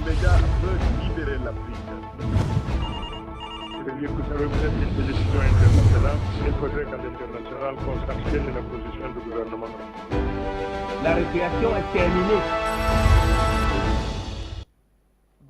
les gars veulent libérer l'Afrique. C'est-à-dire que ça représente une décision internationale. Il faudrait qu'à l'international qu'on s'abstienne de la position du gouvernement. La récréation est terminée.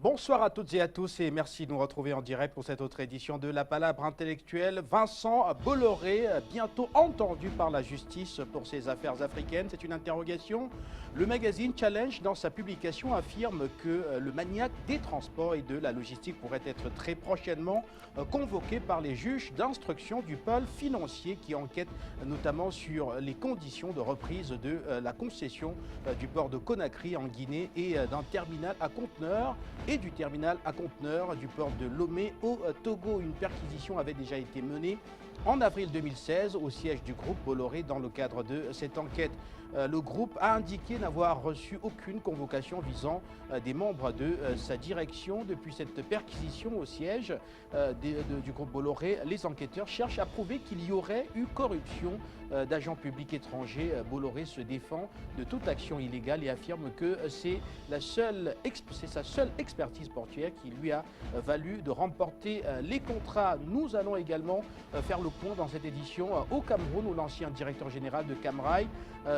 Bonsoir à toutes et à tous et merci de nous retrouver en direct pour cette autre édition de La Palabre Intellectuelle. Vincent Bolloré, bientôt entendu par la justice pour ses affaires africaines, c'est une interrogation. Le magazine Challenge, dans sa publication, affirme que le maniaque des transports et de la logistique pourrait être très prochainement convoqué par les juges d'instruction du pôle financier qui enquête notamment sur les conditions de reprise de la concession du port de Conakry en Guinée et d'un terminal à conteneurs et du terminal à conteneurs du port de Lomé au Togo. Une perquisition avait déjà été menée en avril 2016 au siège du groupe Bolloré. Dans le cadre de cette enquête, le groupe a indiqué n'avoir reçu aucune convocation visant des membres de sa direction. Depuis cette perquisition au siège du groupe Bolloré, les enquêteurs cherchent à prouver qu'il y aurait eu corruption d'agents publics étrangers. Bolloré se défend de toute action illégale et affirme que c'est sa seule expertise portuaire qui lui a valu de remporter les contrats. Nous allons également faire le point dans cette édition au Cameroun où l'ancien directeur général de Camrail,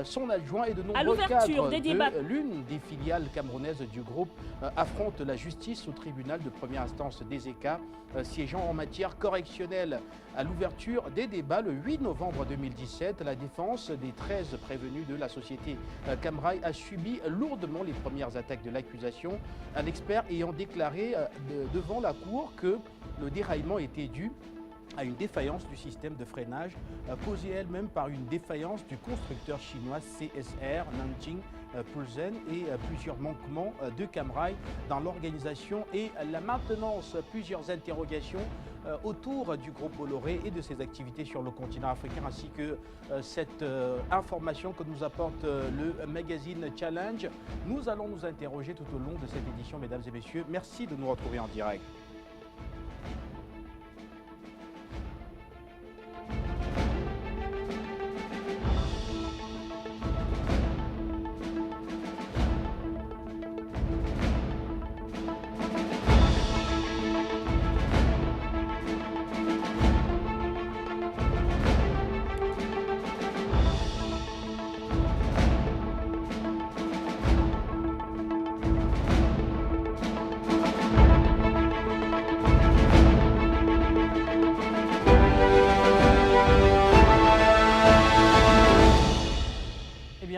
son adjoint et de nombreux cadres de l'une des filiales camerounaises du groupe affrontent la justice au tribunal de première instance des ECA, siégeant en matière correctionnelle. À l'ouverture des débats le 8 novembre 2017, la défense des 13 prévenus de la société Camrail a subi lourdement les premières attaques de l'accusation, un expert ayant déclaré devant la cour que le déraillement était dû à une défaillance du système de freinage causée elle-même par une défaillance du constructeur chinois CSR Nanjing Pulsen et plusieurs manquements de Camrail dans l'organisation et la maintenance. Plusieurs interrogations autour du groupe Bolloré et de ses activités sur le continent africain, ainsi que cette information que nous apporte le magazine Challenge. Nous allons nous interroger tout au long de cette édition, mesdames et messieurs. Merci de nous retrouver en direct.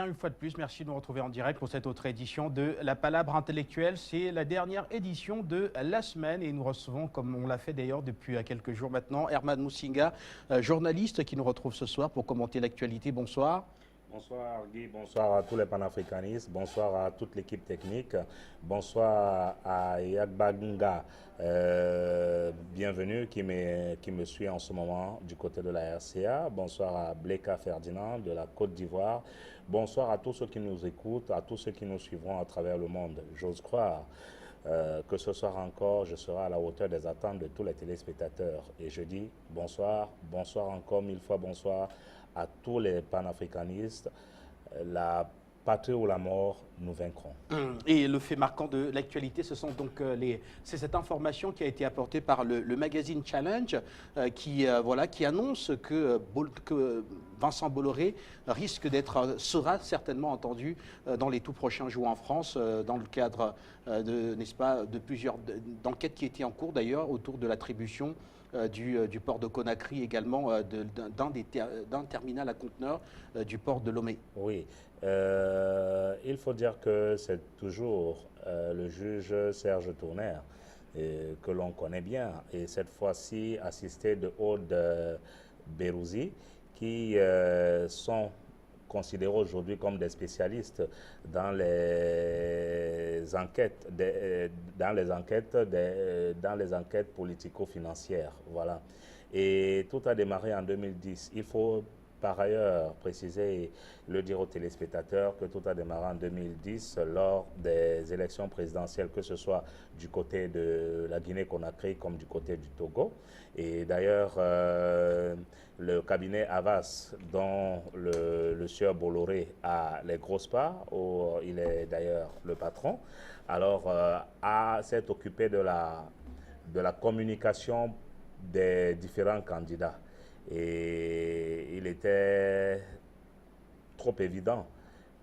Une fois de plus, merci de nous retrouver en direct pour cette autre édition de La Palabre Intellectuelle. C'est la dernière édition de la semaine et nous recevons, comme on l'a fait d'ailleurs depuis quelques jours maintenant, Herman Musinga, journaliste qui nous retrouve ce soir pour commenter l'actualité. Bonsoir. Bonsoir Guy, bonsoir à tous les panafricanistes, bonsoir à toute l'équipe technique, bonsoir à Yagbagunga, bienvenue qui me suit en ce moment du côté de la RCA, bonsoir à Bleka Ferdinand de la Côte d'Ivoire, bonsoir à tous ceux qui nous écoutent, à tous ceux qui nous suivront à travers le monde. J'ose croire que ce soir encore, je serai à la hauteur des attentes de tous les téléspectateurs. Et je dis bonsoir, bonsoir encore, mille fois bonsoir à tous les panafricanistes. La patrie ou la mort, nous vaincrons. Et le fait marquant de l'actualité, ce sont donc c'est cette information qui a été apportée par le magazine Challenge qui annonce que Vincent Bolloré sera certainement entendu dans les tout prochains jours en France dans le cadre de plusieurs d'enquêtes qui étaient en cours d'ailleurs autour de l'attribution du port de Conakry, également d'un terminal à conteneurs du port de Lomé. Oui, il faut dire que c'est toujours le juge Serge Tournaire que l'on connaît bien, et cette fois-ci assisté de Aude Bérouzi, qui sont considérés aujourd'hui comme des spécialistes dans les enquêtes, dans les enquêtes politico-financières. Voilà. Et tout a démarré en 2010. Il faut par ailleurs préciser et le dire aux téléspectateurs que tout a démarré en 2010 lors des élections présidentielles, que ce soit du côté de la Guinée-Conakry comme du côté du Togo. Et d'ailleurs, le cabinet Havas, dont le sieur Bolloré a les grosses parts, où il est d'ailleurs le patron, alors s'est occupé de la communication des différents candidats. Et il était trop évident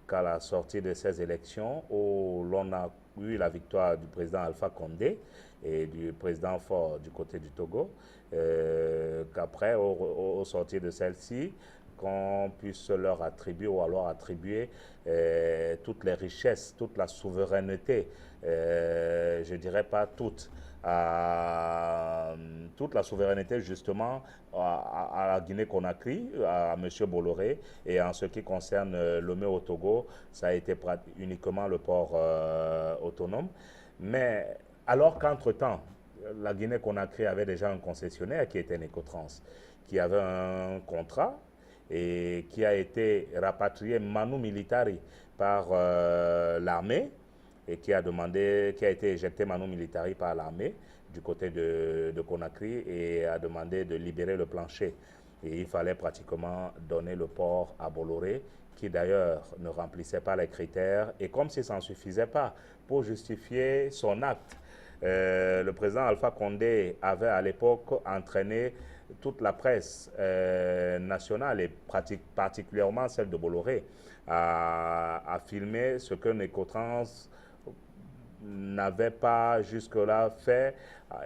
qu'à la sortie de ces élections, où l'on a eu la victoire du président Alpha Condé et du président Faure du côté du Togo, qu'après, au sortir de celle-ci, qu'on puisse leur attribuer ou alors attribuer toutes les richesses, toute la souveraineté, je dirais pas toute la souveraineté justement à la Guinée-Conakry, à M. Bolloré, et en ce qui concerne Lomé au Togo, ça a été uniquement le port autonome. Mais alors qu'entre-temps, la Guinée-Conakry avait déjà un concessionnaire qui était Necotrans, qui avait un contrat et qui a été rapatrié manu militari par l'armée, et qui a été éjecté manu militari par l'armée du côté de Conakry et a demandé de libérer le plancher. Et il fallait pratiquement donner le port à Bolloré, qui d'ailleurs ne remplissait pas les critères. Et comme si ça ne suffisait pas pour justifier son acte, le président Alpha Condé avait à l'époque entraîné toute la presse nationale et particulièrement celle de Bolloré à filmer ce que Necotrans n'avait pas jusque-là fait,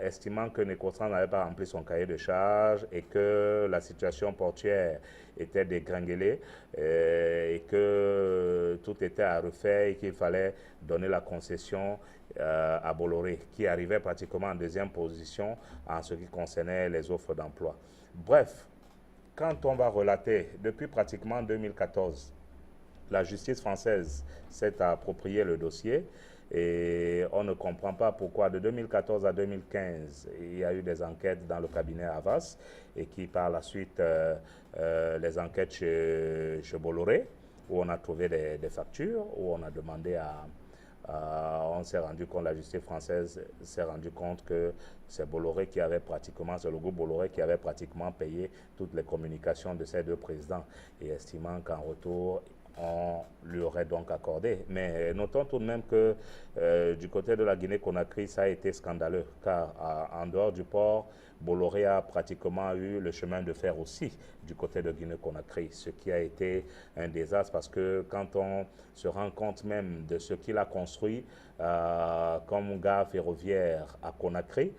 estimant que Necotrans n'avait pas rempli son cahier de charges et que la situation portuaire était dégringolée et que tout était à refaire et qu'il fallait donner la concession à Bolloré, qui arrivait pratiquement en deuxième position en ce qui concernait les offres d'emploi. Bref, quand on va relater, depuis pratiquement 2014, la justice française s'est approprié le dossier et on ne comprend pas pourquoi de 2014 à 2015, il y a eu des enquêtes dans le cabinet Havas et qui par la suite, les enquêtes chez Bolloré, où on a trouvé des factures, où on a demandé on s'est rendu compte, la justice française s'est rendu compte que c'est Bolloré qui avait pratiquement, c'est le groupe Bolloré qui avait pratiquement payé toutes les communications de ces deux présidents et estimant qu'en retour, on lui aurait donc accordé. Mais notons tout de même que du côté de la Guinée-Conakry, ça a été scandaleux, car en dehors du port, Bolloré a pratiquement eu le chemin de fer aussi du côté de Guinée-Conakry, ce qui a été un désastre parce que quand on se rend compte même de ce qu'il a construit comme gare ferroviaire à Conakry,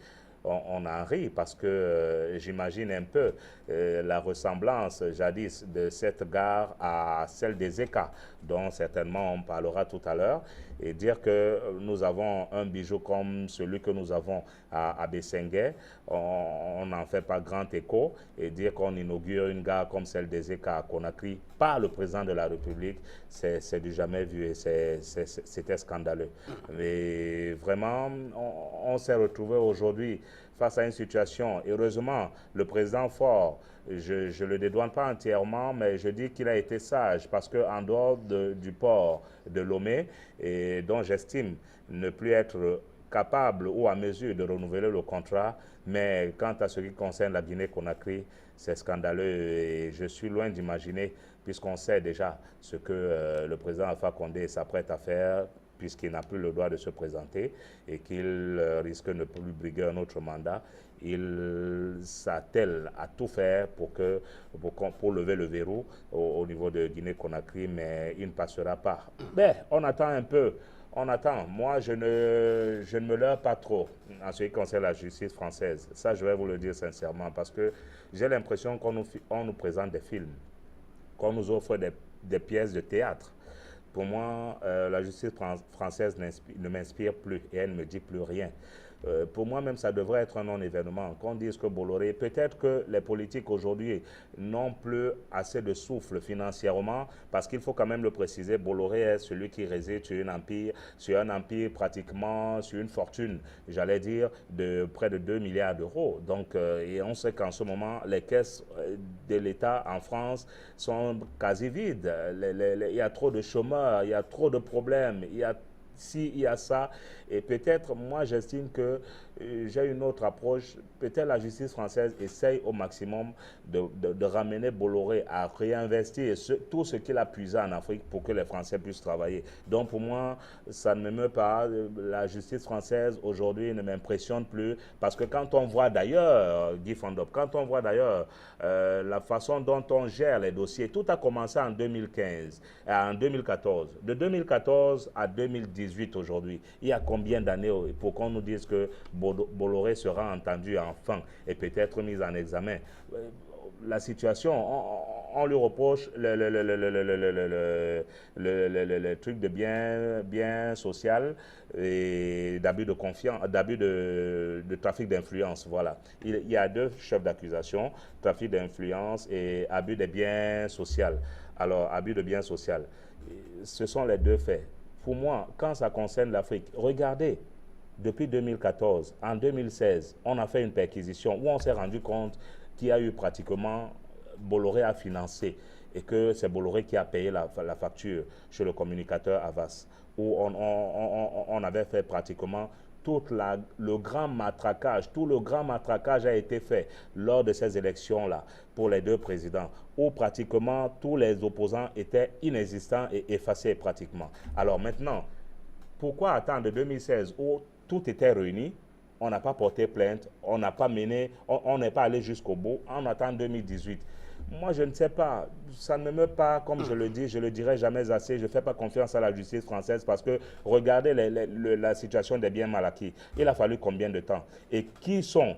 on en rit parce que j'imagine un peu la ressemblance jadis de cette gare à celle des ECA, dont certainement on parlera tout à l'heure, et dire que nous avons un bijou comme celui que nous avons à Bessengué, on n'en fait pas grand écho, et dire qu'on inaugure une gare comme celle des ECA à Conakry par le président de la République, c'est du jamais vu et c'était scandaleux. Mais vraiment, on s'est retrouvé aujourd'hui face à une situation. Heureusement, le président Faure, je ne le dédouane pas entièrement, mais je dis qu'il a été sage parce qu'en dehors du port de Lomé, et dont j'estime ne plus être capable ou à mesure de renouveler le contrat, mais quant à ce qui concerne la Guinée-Conakry, c'est scandaleux et je suis loin d'imaginer, puisqu'on sait déjà ce que le président Alpha Condé s'apprête à faire, puisqu'il n'a plus le droit de se présenter et qu'il risque de ne plus briguer un autre mandat, il s'attelle à tout faire pour lever le verrou au niveau de Guinée-Conakry, mais il ne passera pas. Mais on attend un peu. On attend. Moi, je ne me leurre pas trop en ce qui concerne la justice française. Ça, je vais vous le dire sincèrement, parce que j'ai l'impression qu'on nous présente des films, qu'on nous offre des pièces de théâtre. Pour moi, la justice française ne m'inspire plus et elle ne me dit plus rien. Pour moi même, ça devrait être un non-événement. Qu'on dise que Bolloré, peut-être que les politiques aujourd'hui n'ont plus assez de souffle financièrement, parce qu'il faut quand même le préciser, Bolloré est celui qui réside sur un empire pratiquement, sur une fortune, j'allais dire, de près de 2 milliards d'euros. Donc, et on sait qu'en ce moment, les caisses de l'État en France sont quasi vides. Il y a trop de chômeurs, il y a trop de problèmes, il y a ça, et peut-être, moi j'estime que j'ai une autre approche. Peut-être la justice française essaye au maximum de ramener Bolloré à réinvestir tout ce qu'il a puisé en Afrique pour que les Français puissent travailler. Donc pour moi, ça ne me meut pas. La justice française aujourd'hui ne m'impressionne plus, parce que quand on voit d'ailleurs, Guy Fondop, quand on voit d'ailleurs la façon dont on gère les dossiers, tout a commencé en 2014. De 2014 à 2018 aujourd'hui, il y a combien d'années pour qu'on nous dise que Bolloré sera entendu enfin et peut-être mis en examen? La situation, on lui reproche le truc de bien social et d'abus de confiance, d'abus de trafic d'influence. Voilà. Il y a 2 chefs d'accusation, trafic d'influence et abus de biens social. Alors, abus de biens social, ce sont les 2 faits. Pour moi, quand ça concerne l'Afrique, regardez, depuis 2014, en 2016, on a fait une perquisition où on s'est rendu compte qu'il y a eu pratiquement, Bolloré a financé, et que c'est Bolloré qui a payé la facture chez le communicateur Havas, où on avait fait pratiquement tout le grand matraquage. Tout le grand matraquage a été fait lors de ces élections-là pour les 2 présidents, où pratiquement tous les opposants étaient inexistants et effacés pratiquement. Alors maintenant, pourquoi attendre 2016 où tout était réuni, on n'a pas porté plainte, on n'a pas mené, on n'est pas allé jusqu'au bout, on attend 2018. Moi, je ne sais pas, ça ne me meut pas, comme je le dis, je le dirai jamais assez, je ne fais pas confiance à la justice française, parce que regardez la situation des biens mal acquis. Il a fallu combien de temps? Et qui sont?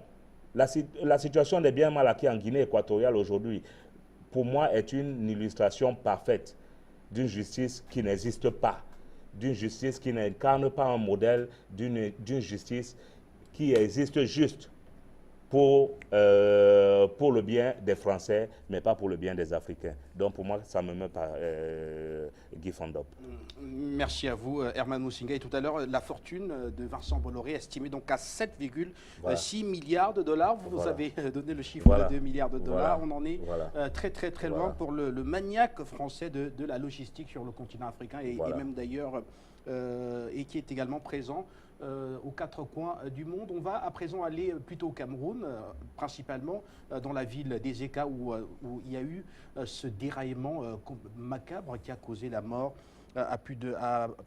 La situation des biens mal acquis en Guinée équatoriale aujourd'hui, pour moi, est une illustration parfaite d'une justice qui n'existe pas, d'une justice qui n'incarne pas un modèle, d'une justice qui existe juste pour le bien des Français, mais pas pour le bien des Africains. Donc pour moi, ça me met par Guy Fondop. Merci à vous, Herman Musinga. Et tout à l'heure, la fortune de Vincent Bolloré estimée donc à 7,6 milliards de dollars. Vous avez donné le chiffre de 2 milliards de dollars. On en est très loin pour le maniaque français de la logistique sur le continent africain et même d'ailleurs, et qui est également présent aux 4 coins du monde. On va à présent aller plutôt au Cameroun, principalement dans la ville d'Ezeka où il y a eu ce déraillement macabre qui a causé la mort à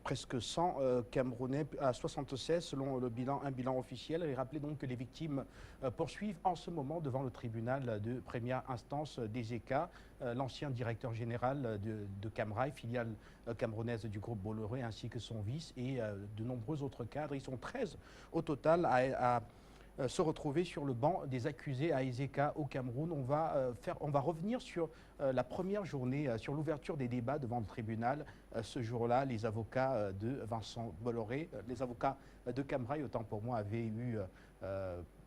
presque 100 Camerounais, à 76 selon un bilan officiel. Et rappelez donc que les victimes poursuivent en ce moment devant le tribunal de première instance d'Ezeka l'ancien directeur général de Camrail, filiale camerounaise du groupe Bolloré, ainsi que son vice et de nombreux autres cadres. Ils sont 13 au total à se retrouver sur le banc des accusés à Ezeka au Cameroun. On va revenir sur la première journée, sur l'ouverture des débats devant le tribunal. Ce jour-là, les avocats de Vincent Bolloré, les avocats de Camrail, autant pour moi, avaient eu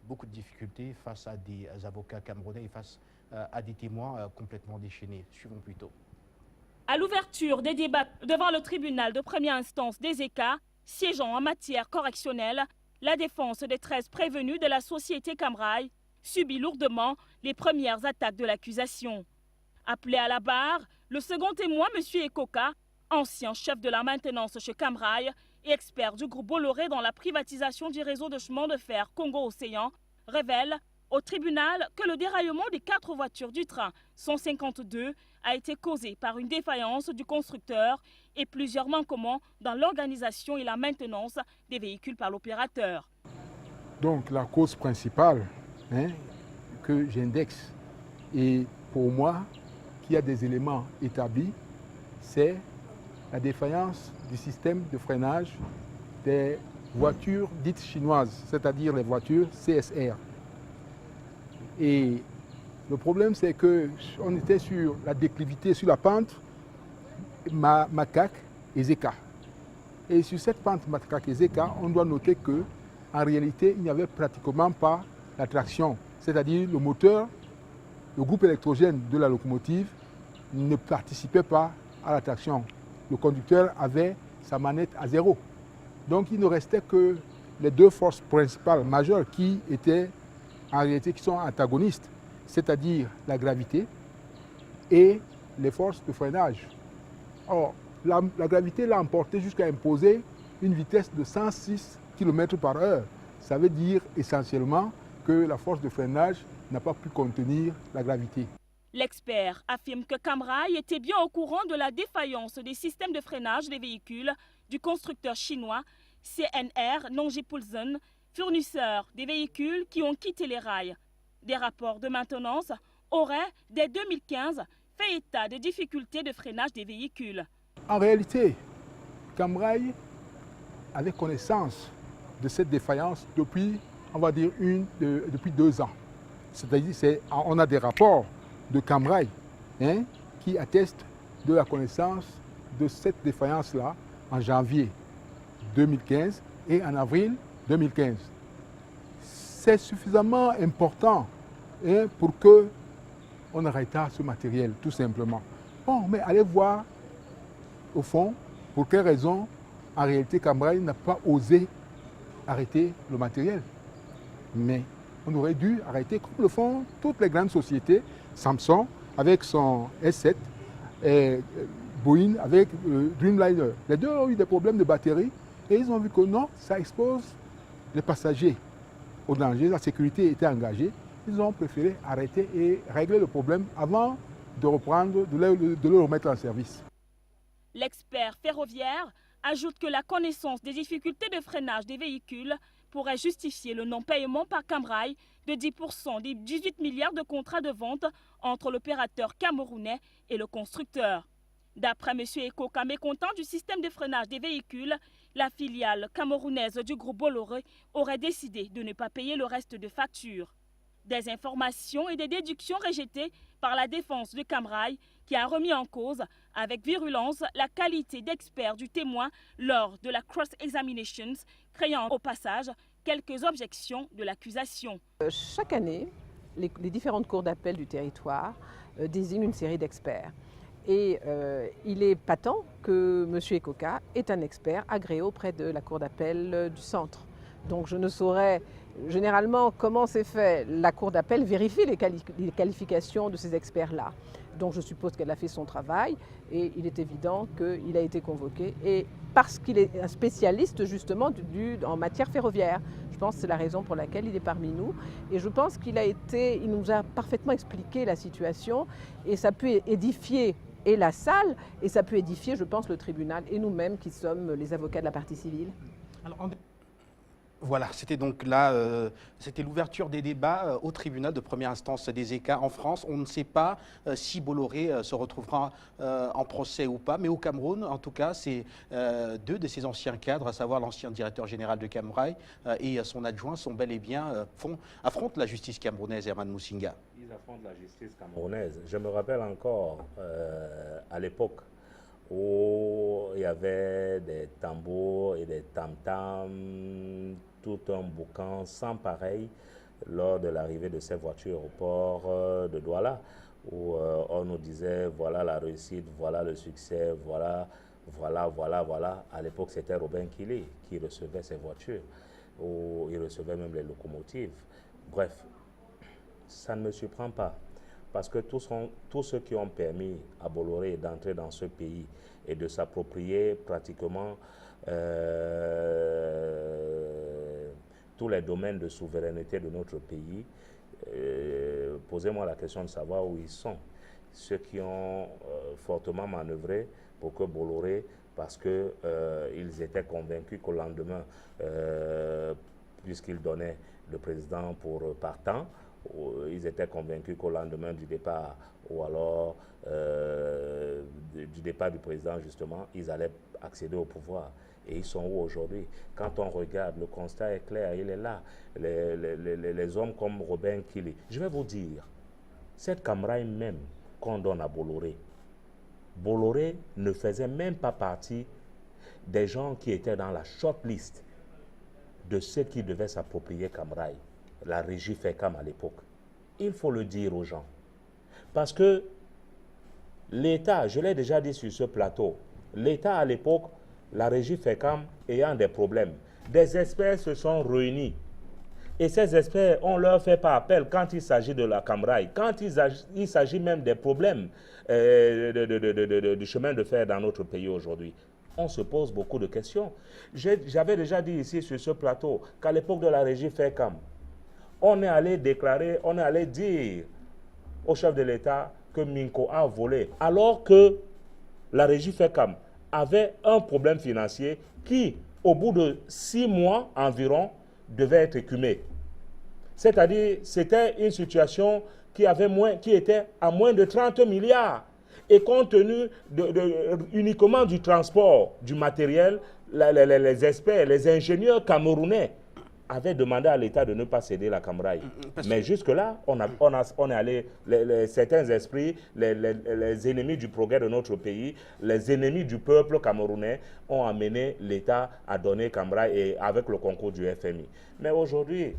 beaucoup de difficultés face à des avocats camerounais et face à des témoins complètement déchaînés. Suivons plutôt. À l'ouverture des débats devant le tribunal de première instance d'Ezeka, siégeant en matière correctionnelle, la défense des 13 prévenus de la société Camrail subit lourdement les premières attaques de l'accusation. Appelé à la barre, le second témoin, M. Ekoka, ancien chef de la maintenance chez Camrail et expert du groupe Bolloré dans la privatisation du réseau de chemin de fer Congo-Océan, révèle au tribunal que le déraillement des 4 voitures du train 152 a été causé par une défaillance du constructeur et plusieurs manquements dans l'organisation et la maintenance des véhicules par l'opérateur. Donc la cause principale que j'indexe, et pour moi, qu'il y a des éléments établis, c'est la défaillance du système de freinage des voitures dites chinoises, c'est-à-dire les voitures CSR. Et le problème, c'est qu'on était sur la déclivité, sur la pente Macaque-Ezeka. Et sur cette pente Macaque-Ezeka, on doit noter que en réalité, il n'y avait pratiquement pas la traction. C'est-à-dire le moteur, le groupe électrogène de la locomotive ne participait pas à la traction. Le conducteur avait sa manette à zéro. Donc il ne restait que les deux forces principales majeures qui étaient en réalité qui sont antagonistes, c'est-à-dire la gravité et les forces de freinage. Or, la gravité l'a emporté jusqu'à imposer une vitesse de 106 km/h. Ça veut dire essentiellement que la force de freinage n'a pas pu contenir la gravité. L'expert affirme que Camrail était bien au courant de la défaillance des systèmes de freinage des véhicules du constructeur chinois CNR Nongji-Pulson, fournisseur des véhicules qui ont quitté les rails. Des rapports de maintenance auraient, dès 2015, fait état des difficultés de freinage des véhicules. En réalité, Camrail avait connaissance de cette défaillance depuis, on va dire, depuis 2 ans. C'est-à-dire, on a des rapports de Camrail qui attestent de la connaissance de cette défaillance-là en janvier 2015 et en avril 2015. C'est suffisamment important pour qu'on arrête ce matériel, tout simplement. Bon, mais allez voir, au fond, pour quelle raison, en réalité, Camrail n'a pas osé arrêter le matériel. Mais on aurait dû arrêter, comme le font toutes les grandes sociétés, Samsung avec son S7, et Boeing avec Dreamliner. Les deux ont eu des problèmes de batterie et ils ont vu que non, ça expose les passagers au danger, la sécurité était engagée. Ils ont préféré arrêter et régler le problème avant de reprendre, de le remettre en service. L'expert ferroviaire ajoute que la connaissance des difficultés de freinage des véhicules pourrait justifier le non-paiement par Camrail de 10% des 18 milliards de contrats de vente entre l'opérateur camerounais et le constructeur. D'après M. Ekoka, mécontent du système de freinage des véhicules, la filiale camerounaise du groupe Bolloré aurait décidé de ne pas payer le reste de factures. Des informations et des déductions rejetées par la défense de Camrail qui a remis en cause avec virulence la qualité d'expert du témoin lors de la cross-examinations, créant au passage quelques objections de l'accusation. Chaque année, les différentes cours d'appel du territoire désignent une série d'experts. Et il est patent que M. Ekoka est un expert agréé auprès de la cour d'appel du centre. Donc je ne saurais généralement comment c'est fait. La cour d'appel vérifie les qualifications de ces experts-là. Donc je suppose qu'elle a fait son travail et il est évident qu'il a été convoqué. Et parce qu'il est un spécialiste justement en matière ferroviaire. Je pense que c'est la raison pour laquelle il est parmi nous. Et je pense qu'il nous a parfaitement expliqué la situation et ça peut édifier et la salle, et ça peut édifier, je pense, le tribunal et nous-mêmes qui sommes les avocats de la partie civile. Alors, voilà, c'était donc là, c'était l'ouverture des débats au tribunal de première instance des ECA en France. On ne sait pas si Bolloré se retrouvera en procès ou pas, mais au Cameroun, en tout cas, c'est 2 de ses anciens cadres, à savoir l'ancien directeur général de Camrail et son adjoint, sont bel et bien affrontent la justice camerounaise, Herman Moussinga. Ils affrontent la justice camerounaise. Je me rappelle encore à l'époque où il y avait des tambours et des tam-tams, tout un boucan sans pareil lors de l'arrivée de ces voitures au port de Douala, où on nous disait voilà la réussite, voilà le succès, voilà. À l'époque, c'était Robin Kili qui recevait ces voitures, où il recevait même les locomotives. Bref, ça ne me surprend pas. Parce que tous ceux qui ont permis à Bolloré d'entrer dans ce pays et de s'approprier pratiquement tous les domaines de souveraineté de notre pays, posez-moi la question de savoir où ils sont. Ceux qui ont fortement manœuvré pour que Bolloré, parce qu'ils étaient convaincus qu'au lendemain, puisqu'ils donnaient le président pour partant, ils étaient convaincus qu'au lendemain du départ, ou alors du départ du président, justement, ils allaient accéder au pouvoir. Et ils sont où aujourd'hui? Quand on regarde, le constat est clair, il est là. Les hommes comme Robin Kili. Je vais vous dire, cette Camrail même qu'on donne à Bolloré, Bolloré ne faisait même pas partie des gens qui étaient dans la shortlist de ceux qui devaient s'approprier Camraï, la régie FECAM à l'époque. Il faut le dire aux gens. Parce que l'État, je l'ai déjà dit sur ce plateau, l'État à l'époque, la régie FECAM ayant des problèmes, des experts se sont réunis. Et ces experts, on ne leur fait pas appel quand il s'agit de la Camraï, quand il s'agit même des problèmes du chemin de fer dans notre pays aujourd'hui. On se pose beaucoup de questions. J'avais déjà dit ici sur ce plateau qu'à l'époque de la régie FECAM, on est allé déclarer, on est allé dire au chef de l'État que Minko a volé, alors que la régie FECAM avait un problème financier qui, au bout de 6 mois environ, devait être écumé. C'est-à-dire, c'était une situation qui était à moins de 30 milliards. Et compte tenu uniquement du transport du matériel, les experts, les ingénieurs camerounais avaient demandé à l'État de ne pas céder la Camraï. Mais jusque-là, on est allé, certains esprits, les ennemis du progrès de notre pays, les ennemis du peuple camerounais ont amené l'État à donner Camraï et avec le concours du FMI. Mais aujourd'hui,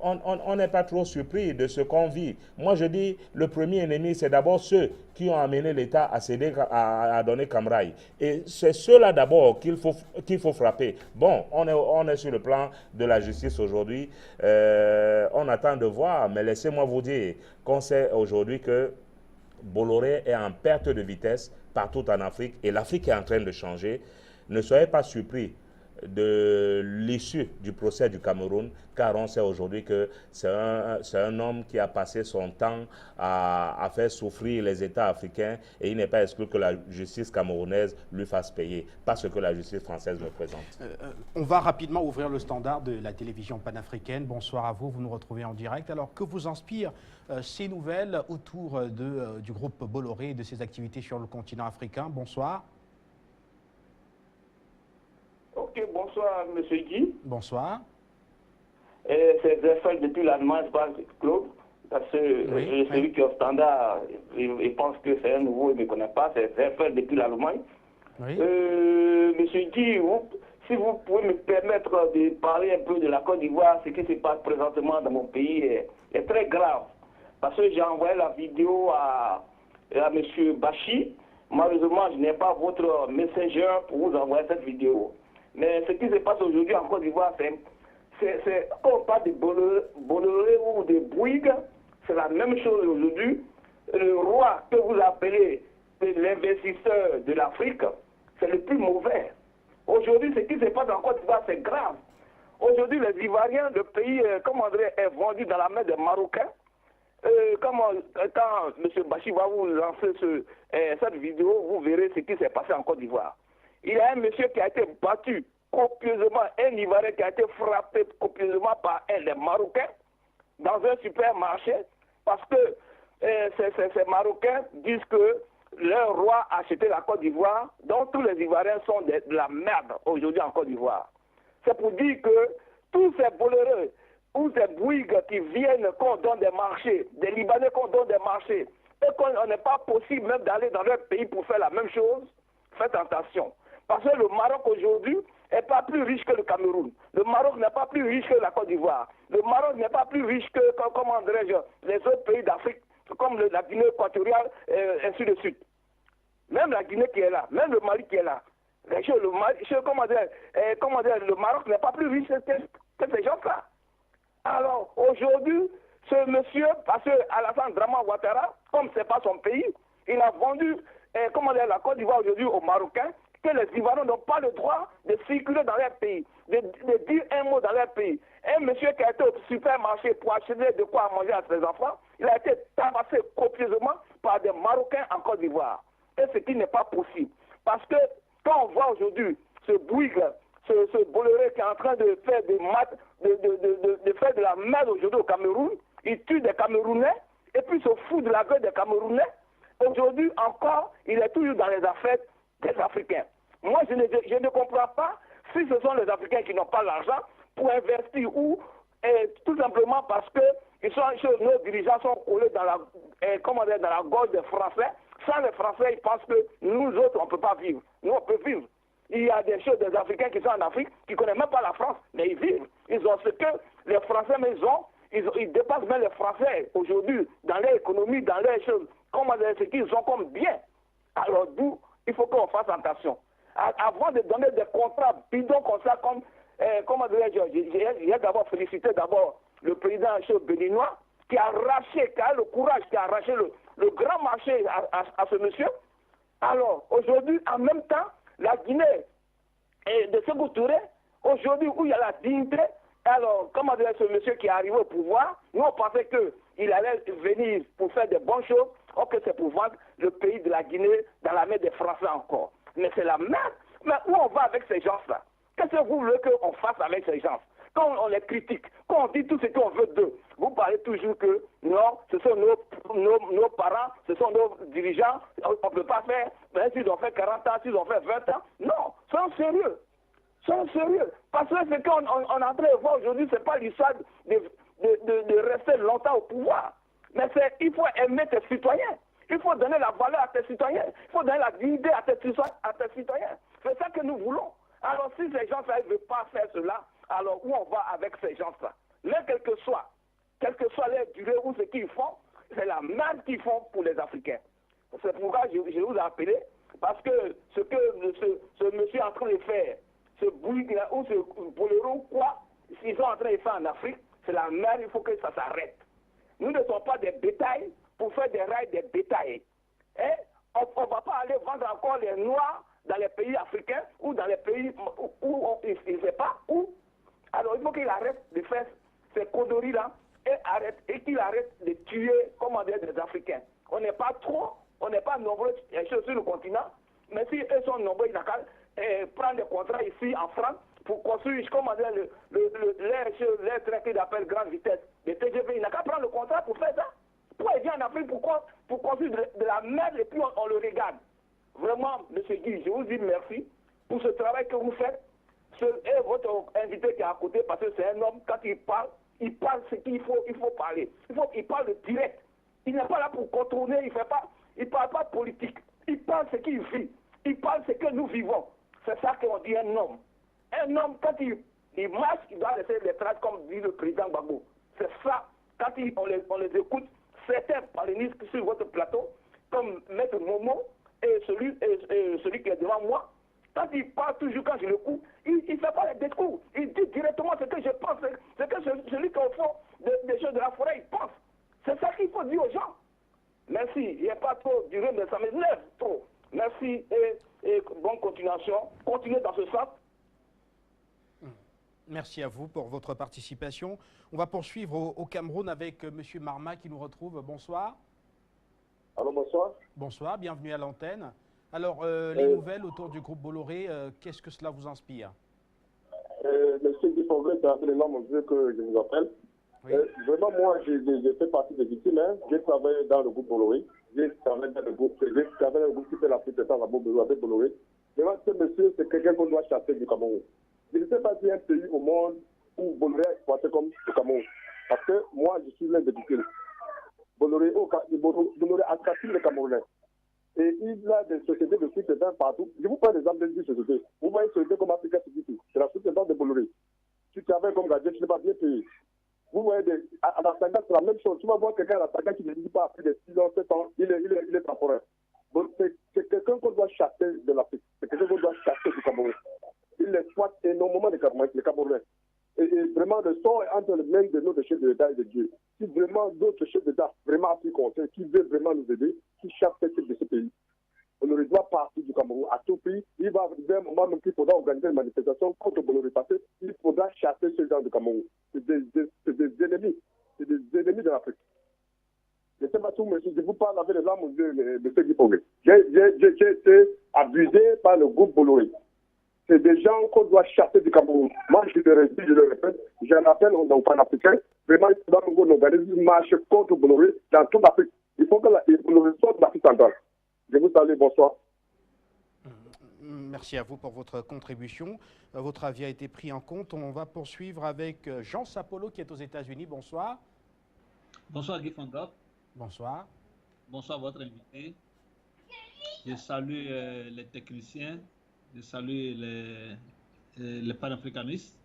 on n'est pas trop surpris de ce qu'on vit. Moi, je dis, le premier ennemi, c'est d'abord ceux qui ont amené l'État à céder, à donner Camraï. Et c'est ceux-là d'abord qu'il faut frapper. Bon, on est sur le plan de la justice aujourd'hui. On attend de voir, mais laissez-moi vous dire qu'on sait aujourd'hui que Bolloré est en perte de vitesse partout en Afrique et l'Afrique est en train de changer. Ne soyez pas surpris de l'issue du procès du Cameroun, car on sait aujourd'hui que c'est un homme qui a passé son temps à faire souffrir les États africains et il n'est pas exclu que la justice camerounaise lui fasse payer, pas ce que la justice française me présente. On va rapidement ouvrir le standard de la télévision panafricaine. Bonsoir à vous, vous nous retrouvez en direct. Alors, que vous inspirent ces nouvelles autour du groupe Bolloré et de ses activités sur le continent africain? Bonsoir. Ok, bonsoir, M. Guy. Bonsoir. C'est Zeffel depuis l'Allemagne Club. Parce que celui qui est au standard, il pense que c'est un nouveau, il ne me connaît pas. C'est Zeffel depuis l'Allemagne. Oui. Monsieur Guy, si vous pouvez me permettre de parler un peu de la Côte d'Ivoire, ce qui se passe présentement dans mon pays est très grave. Parce que j'ai envoyé la vidéo à M. Bachi. Malheureusement, je n'ai pas votre messenger pour vous envoyer cette vidéo. Mais ce qui se passe aujourd'hui en Côte d'Ivoire, c'est quand on parle de Bolloré ou de Bouygues, c'est la même chose aujourd'hui. Le roi que vous appelez l'investisseur de l'Afrique, c'est le plus mauvais. Aujourd'hui, ce qui se passe en Côte d'Ivoire, c'est grave. Aujourd'hui, les Ivoiriens, le pays, est vendu dans la main des Marocains. Quand M. Bachi va vous lancer cette vidéo, vous verrez ce qui s'est passé en Côte d'Ivoire. Il y a un monsieur qui a été battu copieusement, un Ivoirien qui a été frappé copieusement par des Marocains dans un supermarché parce que ces Marocains disent que leur roi a acheté la Côte d'Ivoire, donc tous les Ivoiriens sont de la merde aujourd'hui en Côte d'Ivoire. C'est pour dire que tous ces Bolloré ou ces Bouygues qui viennent qu'on donne des marchés, des Libanais qu'on donne des marchés, et qu'on n'est pas possible même d'aller dans leur pays pour faire la même chose, faites attention. Parce que le Maroc aujourd'hui n'est pas plus riche que le Cameroun. Le Maroc n'est pas plus riche que la Côte d'Ivoire. Le Maroc n'est pas plus riche que, comment dirais-je, les autres pays d'Afrique, comme la Guinée équatoriale, ainsi de suite. Même la Guinée qui est là, même le Mali qui est là. Le Maroc n'est pas plus riche que ces gens-là. Alors aujourd'hui, ce monsieur, parce que Alassane Draman Ouattara, comme ce n'est pas son pays, il a vendu la Côte d'Ivoire aujourd'hui aux Marocains, que les Ivoiriens n'ont pas le droit de circuler dans leur pays, de dire un mot dans leur pays. Un monsieur qui a été au supermarché pour acheter de quoi manger à ses enfants, il a été tabassé copieusement par des Marocains en Côte d'Ivoire. Et ce qui n'est pas possible. Parce que quand on voit aujourd'hui ce Bouygues, ce Bolloré qui est en train de faire de faire de la merde aujourd'hui au Cameroun, il tue des Camerounais et puis se fout de la gueule des Camerounais. Aujourd'hui encore, il est toujours dans les affaires des Africains. Moi, je ne comprends pas si ce sont les Africains qui n'ont pas l'argent pour investir ou tout simplement parce que nos dirigeants sont collés dans la gorge des Français. Sans les Français, ils pensent que nous autres, on ne peut pas vivre. Nous, on peut vivre. Il y a des choses, des Africains qui sont en Afrique, qui ne connaissent même pas la France, mais ils vivent. Ils ont ce que les Français, mais ils dépassent même les Français aujourd'hui dans leur économie, dans leurs choses. Comment ce qu'ils ont comme bien. Alors d'où il faut qu'on fasse attention. Avant de donner des contrats bidons comme ça, comment dirais-je, j'ai d'abord félicité d'abord le président béninois qui a arraché, qui a le courage, qui a arraché le grand marché à ce monsieur. Alors aujourd'hui, en même temps, la Guinée de Sékou Touré, aujourd'hui où il y a la dignité, alors comment dirais-je, ce monsieur qui est arrivé au pouvoir, nous on pensait qu'il allait venir pour faire de bonnes choses, or que c'est pour vendre le pays de la Guinée dans la main des Français encore. Mais c'est la merde. Mais où on va avec ces gens-là? Qu'est-ce que vous voulez qu'on fasse avec ces gens? Quand on les critique, quand on dit tout ce qu'on veut d'eux, vous parlez toujours que non, ce sont nos parents, ce sont nos dirigeants, on ne peut pas faire, même s'ils ont fait 40 ans, s'ils ont fait 20 ans. Non, soyons sérieux. Soyons sérieux. Parce que ce qu'on est en train de voir aujourd'hui, ce n'est pas l'histoire de rester longtemps au pouvoir. Mais il faut aimer tes citoyens. Il faut donner la valeur à tes citoyens. Il faut donner la dignité à tes citoyens. C'est ça que nous voulons. Alors si ces gens-là ne veulent pas faire cela, alors où on va avec ces gens-là? Mais quelle que soit leur durée ou ce qu'ils font, c'est la merde qu'ils font pour les Africains. C'est pourquoi je vous ai appelé, parce que ce que ce monsieur est en train de faire, ce bruit ou ce boléro, quoi, s'ils sont en train de faire en Afrique, c'est la merde, il faut que ça s'arrête. Nous ne sommes pas des bétails pour faire des rails des bétails. Et on ne va pas aller vendre encore les Noirs dans les pays africains ou dans les pays où il ne sait pas où. Alors il faut qu'il arrête de faire ces conneries-là et qu'il arrête de tuer, comment dire, des Africains. On n'est pas trop, on n'est pas nombreux sur le continent, mais si eux sont nombreux, ils ont prendre des contrats ici en France pour construire, comment dire, les trains qu'ils appellent grande vitesse, les TGV, il n'a qu'à prendre le contrat pour faire ça. Pourquoi il vient en Afrique pour construire de la merde et puis on le regarde? Vraiment, M. Guy, je vous dis merci pour ce travail que vous faites. Et votre invité qui est à côté, parce que c'est un homme, quand il parle ce qu'il faut parler. Il parle de direct. Il n'est pas là pour contourner, il ne parle pas politique. Il parle ce qu'il vit. Il parle ce que nous vivons. C'est ça qu'on dit un homme. Un homme, quand il marche, il doit laisser les traces, comme dit le président Gbagbo. C'est ça. Quand on les écoute, certains palénistes sur votre plateau, comme Maître Momo et celui qui est devant moi, quand il parle toujours, quand je l'écoute, il ne fait pas les discours. Il dit directement ce que je pense, ce que celui qui est au fond des choses de la forêt, il pense. C'est ça qu'il faut dire aux gens. Merci. Il n'y a pas trop duré, mais ça m'énerve trop. Merci et bonne continuation. Continuez dans ce sens. Merci à vous pour votre participation. On va poursuivre au Cameroun avec M. Marma qui nous retrouve. Bonsoir. Alors bonsoir. Bonsoir, bienvenue à l'antenne. Alors, les nouvelles autour du groupe Bolloré, qu'est-ce que cela vous inspire? Monsieur Guy-Fongré, c'est absolument mon Dieu que je vous appelle. Oui. Vraiment, moi, j'ai fait partie des victimes. Hein. J'ai travaillé dans le groupe Bolloré. J'ai travaillé dans le groupe qui fait la présidence avec Bolloré. Vraiment, ce monsieur, c'est quelqu'un qu'on doit chasser du Cameroun. Je ne sais pas s'il y a un pays au monde où Bolloré est exploité comme le Cameroun. Parce que moi, je suis l'un des victimes. Bolloré a cassé les Camerounais. Et il a des sociétés de sous-traitants partout. Je vous prends l'exemple d'une société. Vous voyez une société comme Africa City, c'est la sous-traitance de Bolloré. Tu travailles comme gardien, tu n'es pas bien payé. Vous voyez, à la Saga, c'est la même chose. Tu vas voir quelqu'un à la Saga qui ne dit pas après des 6 ans, 7 ans, il est temporaire. Donc, c'est quelqu'un qu'on doit chasser de l'Afrique. C'est quelqu'un qu'on doit chasser du Cameroun. Il exploite énormément les Camerounais. Et vraiment, le sort est entre les mains de notre chef de l'État et de Dieu. Si vraiment d'autres chefs d'État, vraiment africains, qui veulent vraiment nous aider, qui chassent ce type de ce pays, on ne doit pas partir du Cameroun à tout prix. Il va arriver un moment même qu'il faudra organiser une manifestation contre Bolloré parce qu'il faudra chasser ce genre de Cameroun. C'est des ennemis. C'est des ennemis de l'Afrique. Je ne sais pas tout, monsieur, je vous parle avec les larmes aux yeux de ceux qui pourraient. J'ai été abusé par le groupe Bolloré. C'est des gens qu'on doit chasser du Cameroun. Moi, je le répète, j'ai un appel aux panafricains. Vraiment, il faudra qu'on organise une marche contre Bolloré dans toute l'Afrique. Il faut que Bolloré sorte de l'Afrique centrale. Je vous salue, bonsoir. Merci à vous pour votre contribution. Votre avis a été pris en compte. On va poursuivre avec Jean Sapolo qui est aux États-Unis. Bonsoir. Bonsoir Guy Fongré. Bonsoir. Bonsoir votre invité. Je salue les techniciens de saluer les panafricanistes.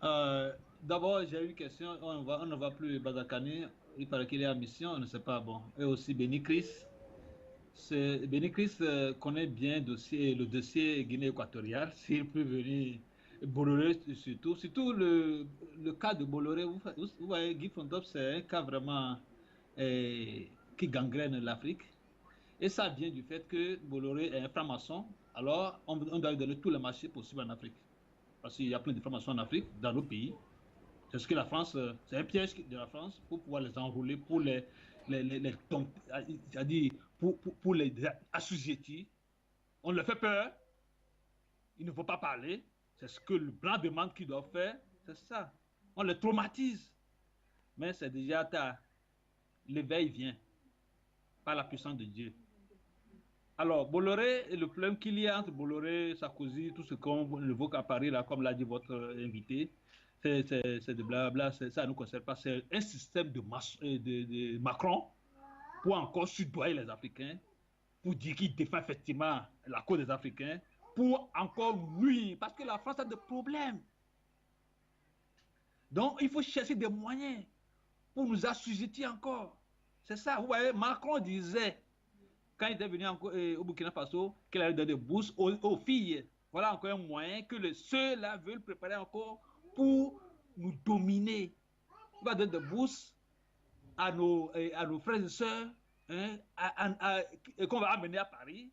D'abord, j'ai eu une question. On ne va plus Bazakani. Il paraît qu'il est en mission, on ne sait pas. Bon. Et aussi Béni Chris. Béni Chris connaît bien le dossier Guinée équatoriale. S'il peut venir, Bolloré surtout le cas de Bolloré. Vous voyez, Guy Fondop, c'est un cas vraiment qui gangrène l'Afrique. Et ça vient du fait que Bolloré est un franc-maçon. Alors, on doit lui donner tous les marchés possibles en Afrique. Parce qu'il y a plein de francs-maçons en Afrique, dans nos pays. C'est ce que la France, c'est un piège de la France pour pouvoir les enrouler, pour les assujettir. On leur fait peur. Il ne faut pas parler. C'est ce que le blanc demande qu'ils doivent faire. C'est ça. On les traumatise. Mais c'est déjà tard. L'éveil vient par la puissance de Dieu. Alors, Bolloré, le problème qu'il y a entre Bolloré, Sarkozy, tout ce qu'on évoque à Paris, là, comme l'a dit votre invité, c'est de blabla, ça ne nous concerne pas. C'est un système de Macron pour encore soudoyer les Africains, pour dire qu'il défend effectivement la cause des Africains, pour encore nuire, parce que la France a des problèmes. Donc, il faut chercher des moyens pour nous assujettir encore. C'est ça. Vous voyez, Macron disait, quand il était venu au Burkina Faso, qu'il allait donner des bourses aux filles. Voilà encore un moyen que ceux-là veulent préparer encore pour nous dominer. Il va donner des bourses à nos frères et sœurs qu'on va amener à Paris.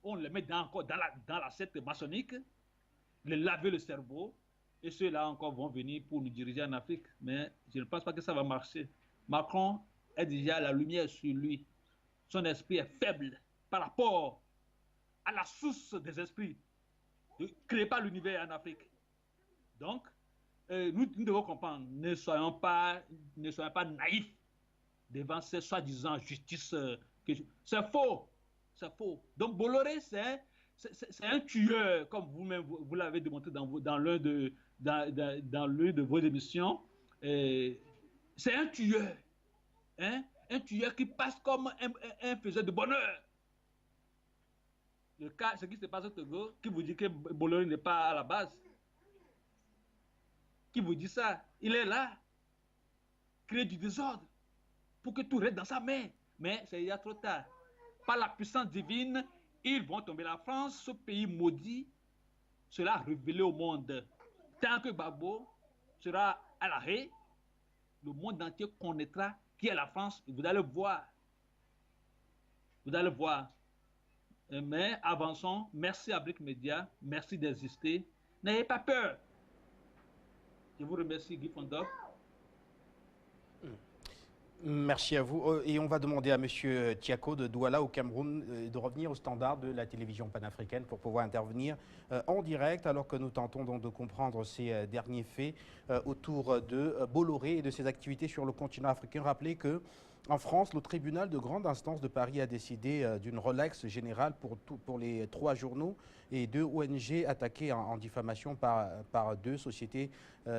On les met encore dans la secte maçonnique, les laver le cerveau, et ceux-là encore vont venir pour nous diriger en Afrique. Mais je ne pense pas que ça va marcher. Macron a déjà la lumière sur lui. Son esprit est faible par rapport à la source des esprits créés par l'univers en Afrique. Donc, nous devons comprendre, ne soyons pas naïfs devant ces soi-disant justice. C'est faux. C'est faux. Donc, Bolloré, c'est un tueur, comme vous-même vous l'avez démontré dans l'une de vos émissions. C'est un tueur. Hein? Un tueur qui passe comme un faiseur de bonheur. Le cas, ce qui se passe au Togo, qui vous dit que Bolloré n'est pas à la base? Qui vous dit ça? Il est là, créer du désordre, pour que tout reste dans sa main. Mais c'est déjà trop tard. Par la puissance divine, ils vont tomber. La France, ce pays maudit, sera révélé au monde. Tant que Gbagbo sera à l'arrêt, le monde entier connaîtra qui est la France. Vous allez voir. Vous allez voir. Mais avançons. Merci à Brick Media. Merci d'exister. N'ayez pas peur. Je vous remercie, Guy Fondop. Merci à vous. Et on va demander à M. Tiako de Douala au Cameroun de revenir au standard de la télévision panafricaine pour pouvoir intervenir en direct, alors que nous tentons donc de comprendre ces derniers faits autour de Bolloré et de ses activités sur le continent africain. Rappelez que en France, le tribunal de grande instance de Paris a décidé d'une relaxe générale pour les 3 journaux et 2 ONG attaquées en diffamation par 2 sociétés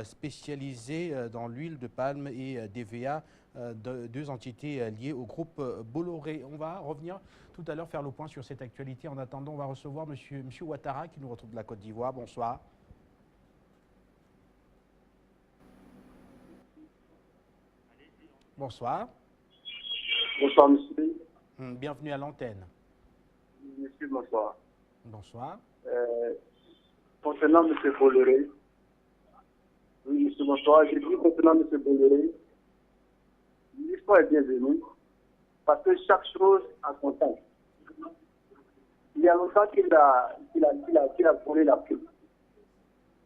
spécialisées dans l'huile de palme et DVA, 2 entités liées au groupe Bolloré. On va revenir tout à l'heure faire le point sur cette actualité. En attendant, on va recevoir M. Ouattara qui nous retrouve de la Côte d'Ivoire. Bonsoir. Bonsoir. Bonsoir, monsieur. Bienvenue à l'antenne. Monsieur, bonsoir. Bonsoir. Concernant M. Bolloré, oui, monsieur, bonsoir. J'ai dit concernant M. Bolloré, l'histoire est bienvenue parce que chaque chose a son temps. Il y a longtemps qu'il a volé la pluie.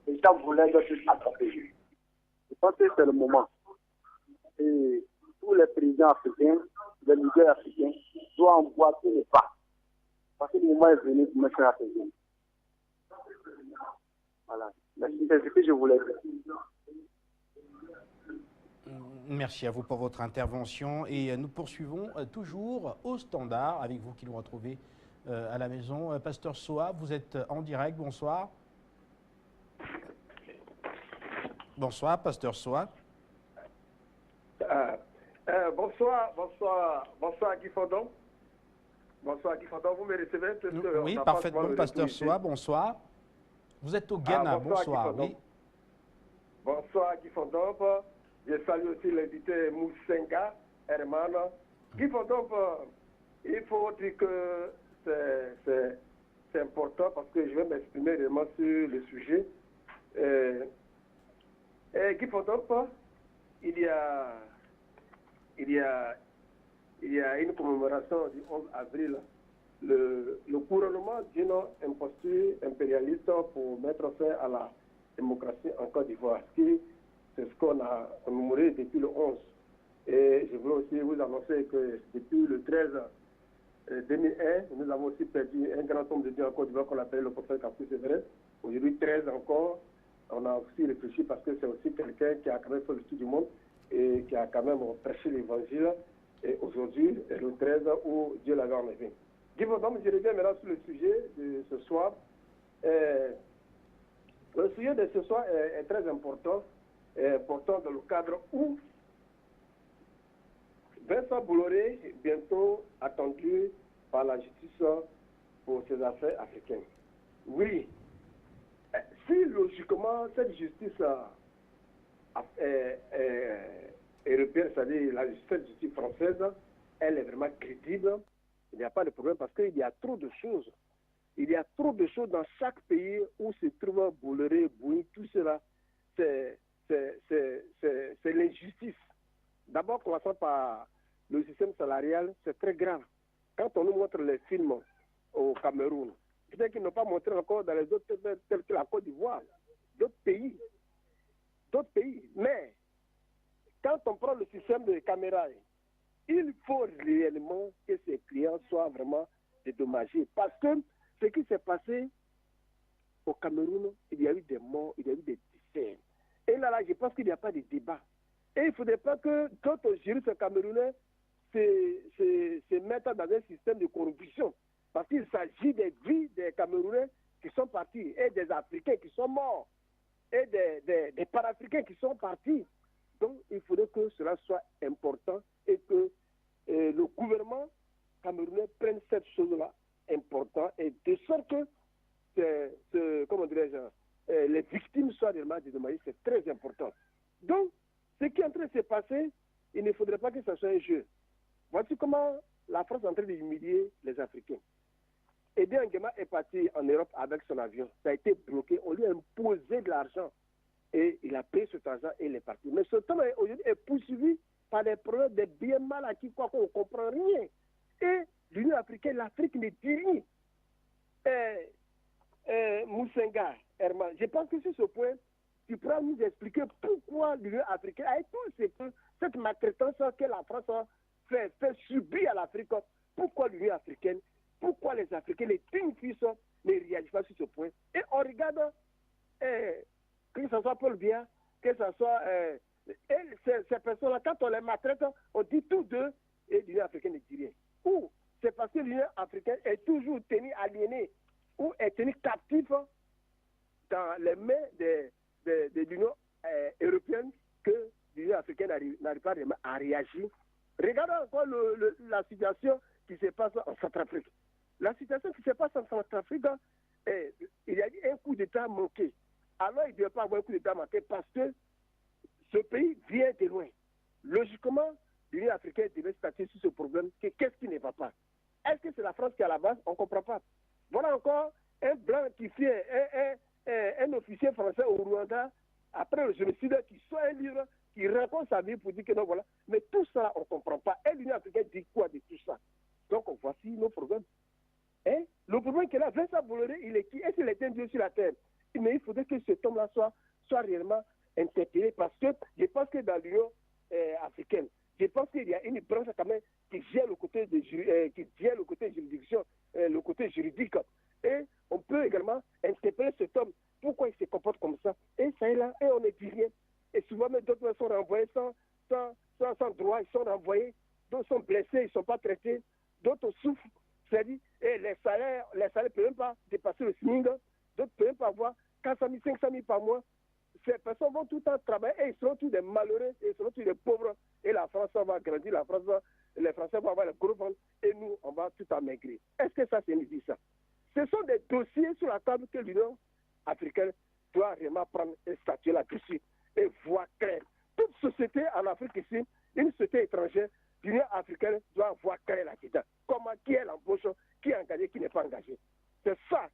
Et chaque voleur doit être attrapé. Je pense que c'est le moment. Et tous les présidents africains, les leaders africains, doivent emboîter les pas. Parce que le moment est venu pour mettre la présidence. Voilà. C'est ce que je voulais dire. Merci à vous pour votre intervention. Et nous poursuivons toujours au standard avec vous qui nous retrouvez à la maison. Pasteur Soa, vous êtes en direct. Bonsoir. Bonsoir, Pasteur Soa. Bonsoir Guy Fondon. Bonsoir, Guy Fontaine, vous me recevez Oui, parfaitement, Pasteur Soa, bonsoir. Vous êtes au Ghana, bonsoir, oui. Bonsoir, Guy Fontaine. Je salue aussi l'invité Moussenga, Herman. Guy Fontaine, il faut dire que c'est important parce que je vais m'exprimer vraiment sur le sujet. Guy Fontaine, il y a une commémoration du 11 avril, le couronnement d'une imposture impérialiste pour mettre fin à la démocratie en Côte d'Ivoire. C'est ce qu'on a commémoré depuis le 11. Et je voulais aussi vous annoncer que depuis le 13 2001, nous avons aussi perdu un grand homme de Dieu en Côte d'Ivoire qu'on appelle le prophète Kapou Séverin. Aujourd'hui, 13 encore, on a aussi réfléchi parce que c'est aussi quelqu'un qui a quand même fait le tour du monde et qui a quand même prêché l'évangile. Et aujourd'hui, le 13 où Dieu l'avait enlevé. Je reviens maintenant sur le sujet de ce soir. Le sujet de ce soir est très important, dans le cadre où Vincent Bolloré est bientôt attendu par la justice pour ses affaires africaines. Oui, si logiquement cette justice européenne, c'est-à-dire la justice française, elle est vraiment crédible, il n'y a pas de problème parce qu'il y a trop de choses. Il y a trop de choses dans chaque pays où se trouve Bolloré, Bouy, tout cela. C'est l'injustice. D'abord, commençons par le système salarial, c'est très grave. Quand on nous montre les films au Cameroun, peut-être qu'ils n'ont pas montré encore dans les autres pays, tels que la Côte d'Ivoire, d'autres pays. Mais, quand on prend le système de caméra, il faut réellement que ces clients soient vraiment dédommagés. Parce que ce qui s'est passé au Cameroun, il y a eu des morts, il y a eu des décès. Et là, je pense qu'il n'y a pas de débat. Et il ne faudrait pas que d'autres juristes camerounais se mettent dans un système de corruption. Parce qu'il s'agit des vies des Camerounais qui sont partis, et des Africains qui sont morts, et des Panafricains qui sont partis. Donc, il faudrait que cela soit important et que le gouvernement camerounais prenne cette chose-là importante et de sorte que, comment dirais-je, les victimes soient réellement dédommagées, c'est très important. Donc, ce qui est en train de se passer, il ne faudrait pas que ce soit un jeu. Voici comment la France est en train d'humilier les Africains. Edi Nguema est parti en Europe avec son avion. Ça a été bloqué. On lui a imposé de l'argent. Et il a payé cet argent et il est parti. Mais ce temps aujourd'hui est poursuivi par des problèmes, des biens mal acquis, quoi qu'on ne comprend rien. Et l'Union africaine, l'Afrique ne dit rien. Moussenga, Herman, je pense que sur ce point, tu pourras nous expliquer pourquoi l'Union africaine, avec tout cette maltraitance que la France fait subir à l'Afrique, pourquoi l'Union africaine, pourquoi les Africains, les dignes fils, ne réagissent pas sur ce point. Et on regarde, que ce soit Paul Biya, que ce soit ces personnes-là, quand on les maltraite, on dit tous deux, et l'Union africaine ne dit rien. Ou c'est parce que l'Union africaine est toujours tenue aliénée, ou est tenue captive dans les mains de l'Union européenne, que l'Union africaine n'arrive pas à réagir. Regardons encore la situation qui se passe en Centrafrique. La situation qui se passe en Centrafrique, il y a eu un coup d'État manqué. Alors il ne devait pas avoir un coup d'État manqué parce que ce pays vient de loin. Logiquement, l'Union africaine devait statuer sur ce problème. Qu'est-ce qui ne va pas? Est-ce que c'est la France qui est à la base? On ne comprend pas. Voilà encore un blanc qui fait un officier français au Rwanda, après le génocide, qui soit un livre, qui raconte sa vie pour dire que non, voilà. Mais tout ça, on ne comprend pas. Et l'Union africaine dit quoi de tout ça? Donc, voici nos problèmes. Le problème que là, Vincent Bolloré, il est qui? Est-ce qu'il est un Dieu sur la terre? Mais il faudrait que cet homme-là soit réellement interpellé parce que je pense que dans l'Union africaine, je pense qu'il y a une branche quand même qui gère le côté juridiction, le côté juridique. Et on peut également interpeller cet homme. Pourquoi il se comporte comme ça? Et ça est là, et on ne dit rien. Et souvent, même d'autres sont renvoyés sans droit, ils sont renvoyés. D'autres sont blessés, ils ne sont pas traités. D'autres souffrent. C'est-à-dire, et les salaires ne peuvent même pas dépasser le SMIC. D'autres ne peuvent même pas avoir 400 000, 500 000 par mois. Ces personnes vont tout le temps travailler et ils seront tous des malheureux, et ils seront tous des pauvres. Et la France va grandir, la France les Français vont avoir le gros ventre et nous, on va tout amaigrir. Est-ce que ça signifie ça? Ce sont des dossiers sur la table que l'Union africaine doit vraiment prendre et statuer là-dessus et voir clair. Toute société en Afrique ici, une société étrangère, l'Union africaine doit voir clair là-dedans. Comment, qui est l'embauche, qui est engagé, qui n'est pas engagé. C'est ça,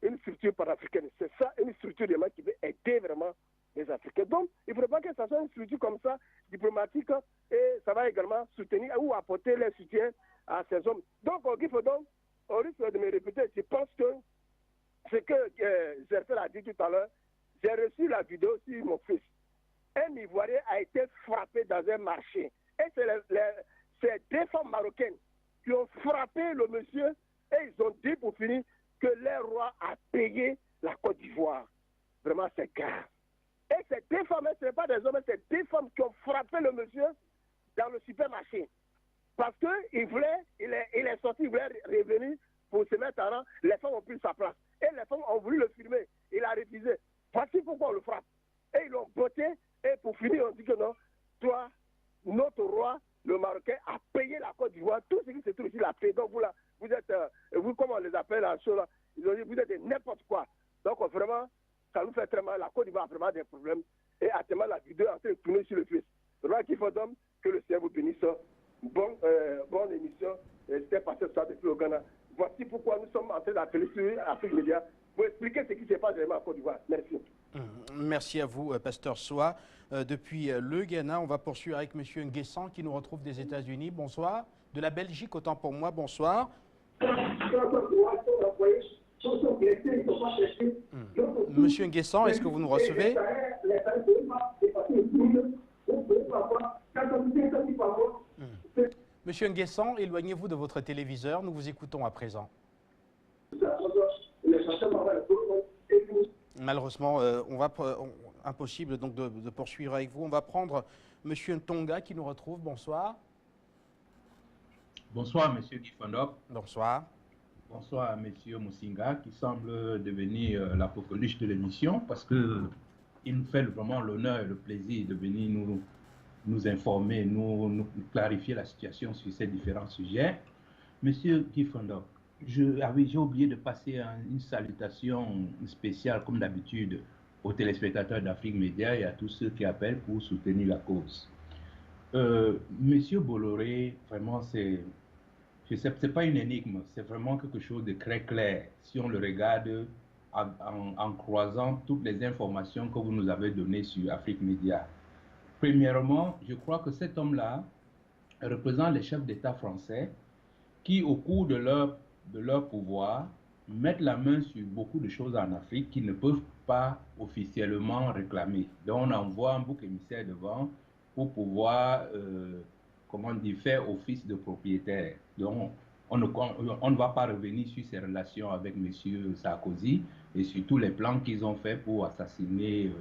une structure panafricaine. C'est ça, une structure vraiment qui veut aider vraiment les Africains. Donc, il ne faudrait pas que ça soit une structure comme ça, diplomatique, et ça va également soutenir ou apporter les soutiens à ces hommes. Donc, il faut donc, au risque de me répéter, je pense que ce que Zerfel a dit tout à l'heure, j'ai reçu la vidéo sur mon fils. Un Ivoirien a été frappé dans un marché. Et c'est deux femmes marocaines qui ont frappé le monsieur et ils ont dit pour finir que leur roi a payé la Côte d'Ivoire. Vraiment, c'est grave. Et ces deux femmes, ce n'est pas des hommes, c'est deux femmes qui ont frappé le monsieur dans le supermarché. Parce qu'il est sorti, il voulait revenir pour se mettre en rang. Les femmes ont pris sa place. Et les femmes ont voulu le filmer. Il a refusé. Voici pourquoi on le frappe. Et ils l'ont botté. Et pour finir, on dit que non, toi, notre roi, le Marocain, a payé la Côte d'Ivoire. Tout ce qui se trouve ici, il a payé. Donc vous êtes, vous, comment on les appelle en show là, ils ont dit, vous êtes n'importe quoi. Donc vraiment, ça nous fait très mal. La Côte d'Ivoire a vraiment des problèmes. Et actuellement, la vidéo est en train de tourner sur le fils. Vraiment qu'il faut donc que le Seigneur vous bénisse. Bonne émission. C'était passé ça depuis le Ghana. Voici pourquoi nous sommes en train d'appeler sur Afrique Média pour expliquer ce qui se passe vraiment en Côte d'Ivoire. Merci. Merci à vous, Pasteur Soa. Depuis le Ghana, on va poursuivre avec M. Nguessan qui nous retrouve des États-Unis. Bonsoir. De la Belgique, autant pour moi. Bonsoir. Monsieur Nguessan, est-ce que vous nous recevez? Monsieur Nguessan, éloignez-vous de votre téléviseur. Nous vous écoutons à présent. Malheureusement, impossible donc de poursuivre avec vous. On va prendre Monsieur Ntonga qui nous retrouve. Bonsoir. Bonsoir, Monsieur Gifondop. Bonsoir. Bonsoir, Monsieur Musinga, qui semble devenir l'apocalypse de l'émission parce qu'il nous fait vraiment l'honneur et le plaisir de venir nous informer, nous clarifier la situation sur ces différents sujets. Monsieur Gifondop, j'ai oublié de passer une salutation spéciale, comme d'habitude, aux téléspectateurs d'Afrique Média et à tous ceux qui appellent pour soutenir la cause. Monsieur Bolloré, vraiment, c'est pas une énigme, c'est vraiment quelque chose de très clair si on le regarde en croisant toutes les informations que vous nous avez données sur Afrique Média. Premièrement, je crois que cet homme-là représente les chefs d'État français qui, au cours de leur pouvoir, mettent la main sur beaucoup de choses en Afrique qu'ils ne peuvent pas officiellement réclamer. Donc on envoie un bouc émissaire devant pour pouvoir faire office de propriétaire. Donc on ne va pas revenir sur ses relations avec M. Sarkozy et sur tous les plans qu'ils ont fait pour assassiner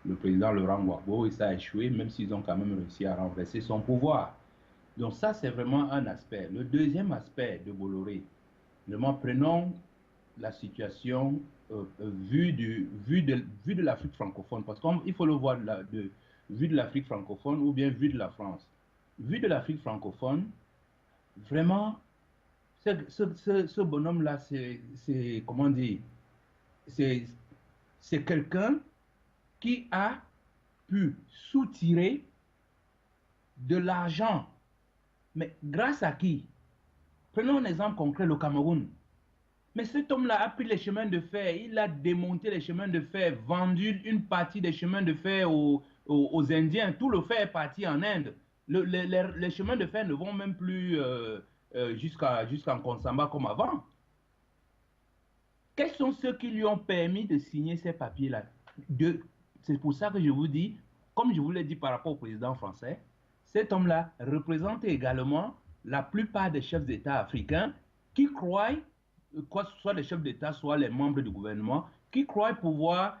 le président Laurent Gbagbo, et ça a échoué, même s'ils ont quand même réussi à renverser son pouvoir. Donc ça, c'est vraiment un aspect. Le deuxième aspect de Bolloré, vraiment, prenons la situation vue de l'Afrique francophone, parce qu'il faut le voir vue de l'Afrique francophone ou bien vue de la France. Vue de l'Afrique francophone, vraiment, ce bonhomme-là, c'est comment dire, c'est quelqu'un qui a pu soutirer de l'argent. Mais grâce à qui? Prenons un exemple concret, le Cameroun. Mais cet homme-là a pris les chemins de fer, il a démonté les chemins de fer, vendu une partie des chemins de fer aux Indiens. Tout le fer est parti en Inde. Les chemins de fer ne vont même plus jusqu'en Konsamba comme avant. Quels sont ceux qui lui ont permis de signer ces papiers-là? C'est pour ça que je vous dis, comme je vous l'ai dit par rapport au président français, cet homme-là représente également la plupart des chefs d'État africains qui croient, soit les chefs d'État, soit les membres du gouvernement, qui croient pouvoir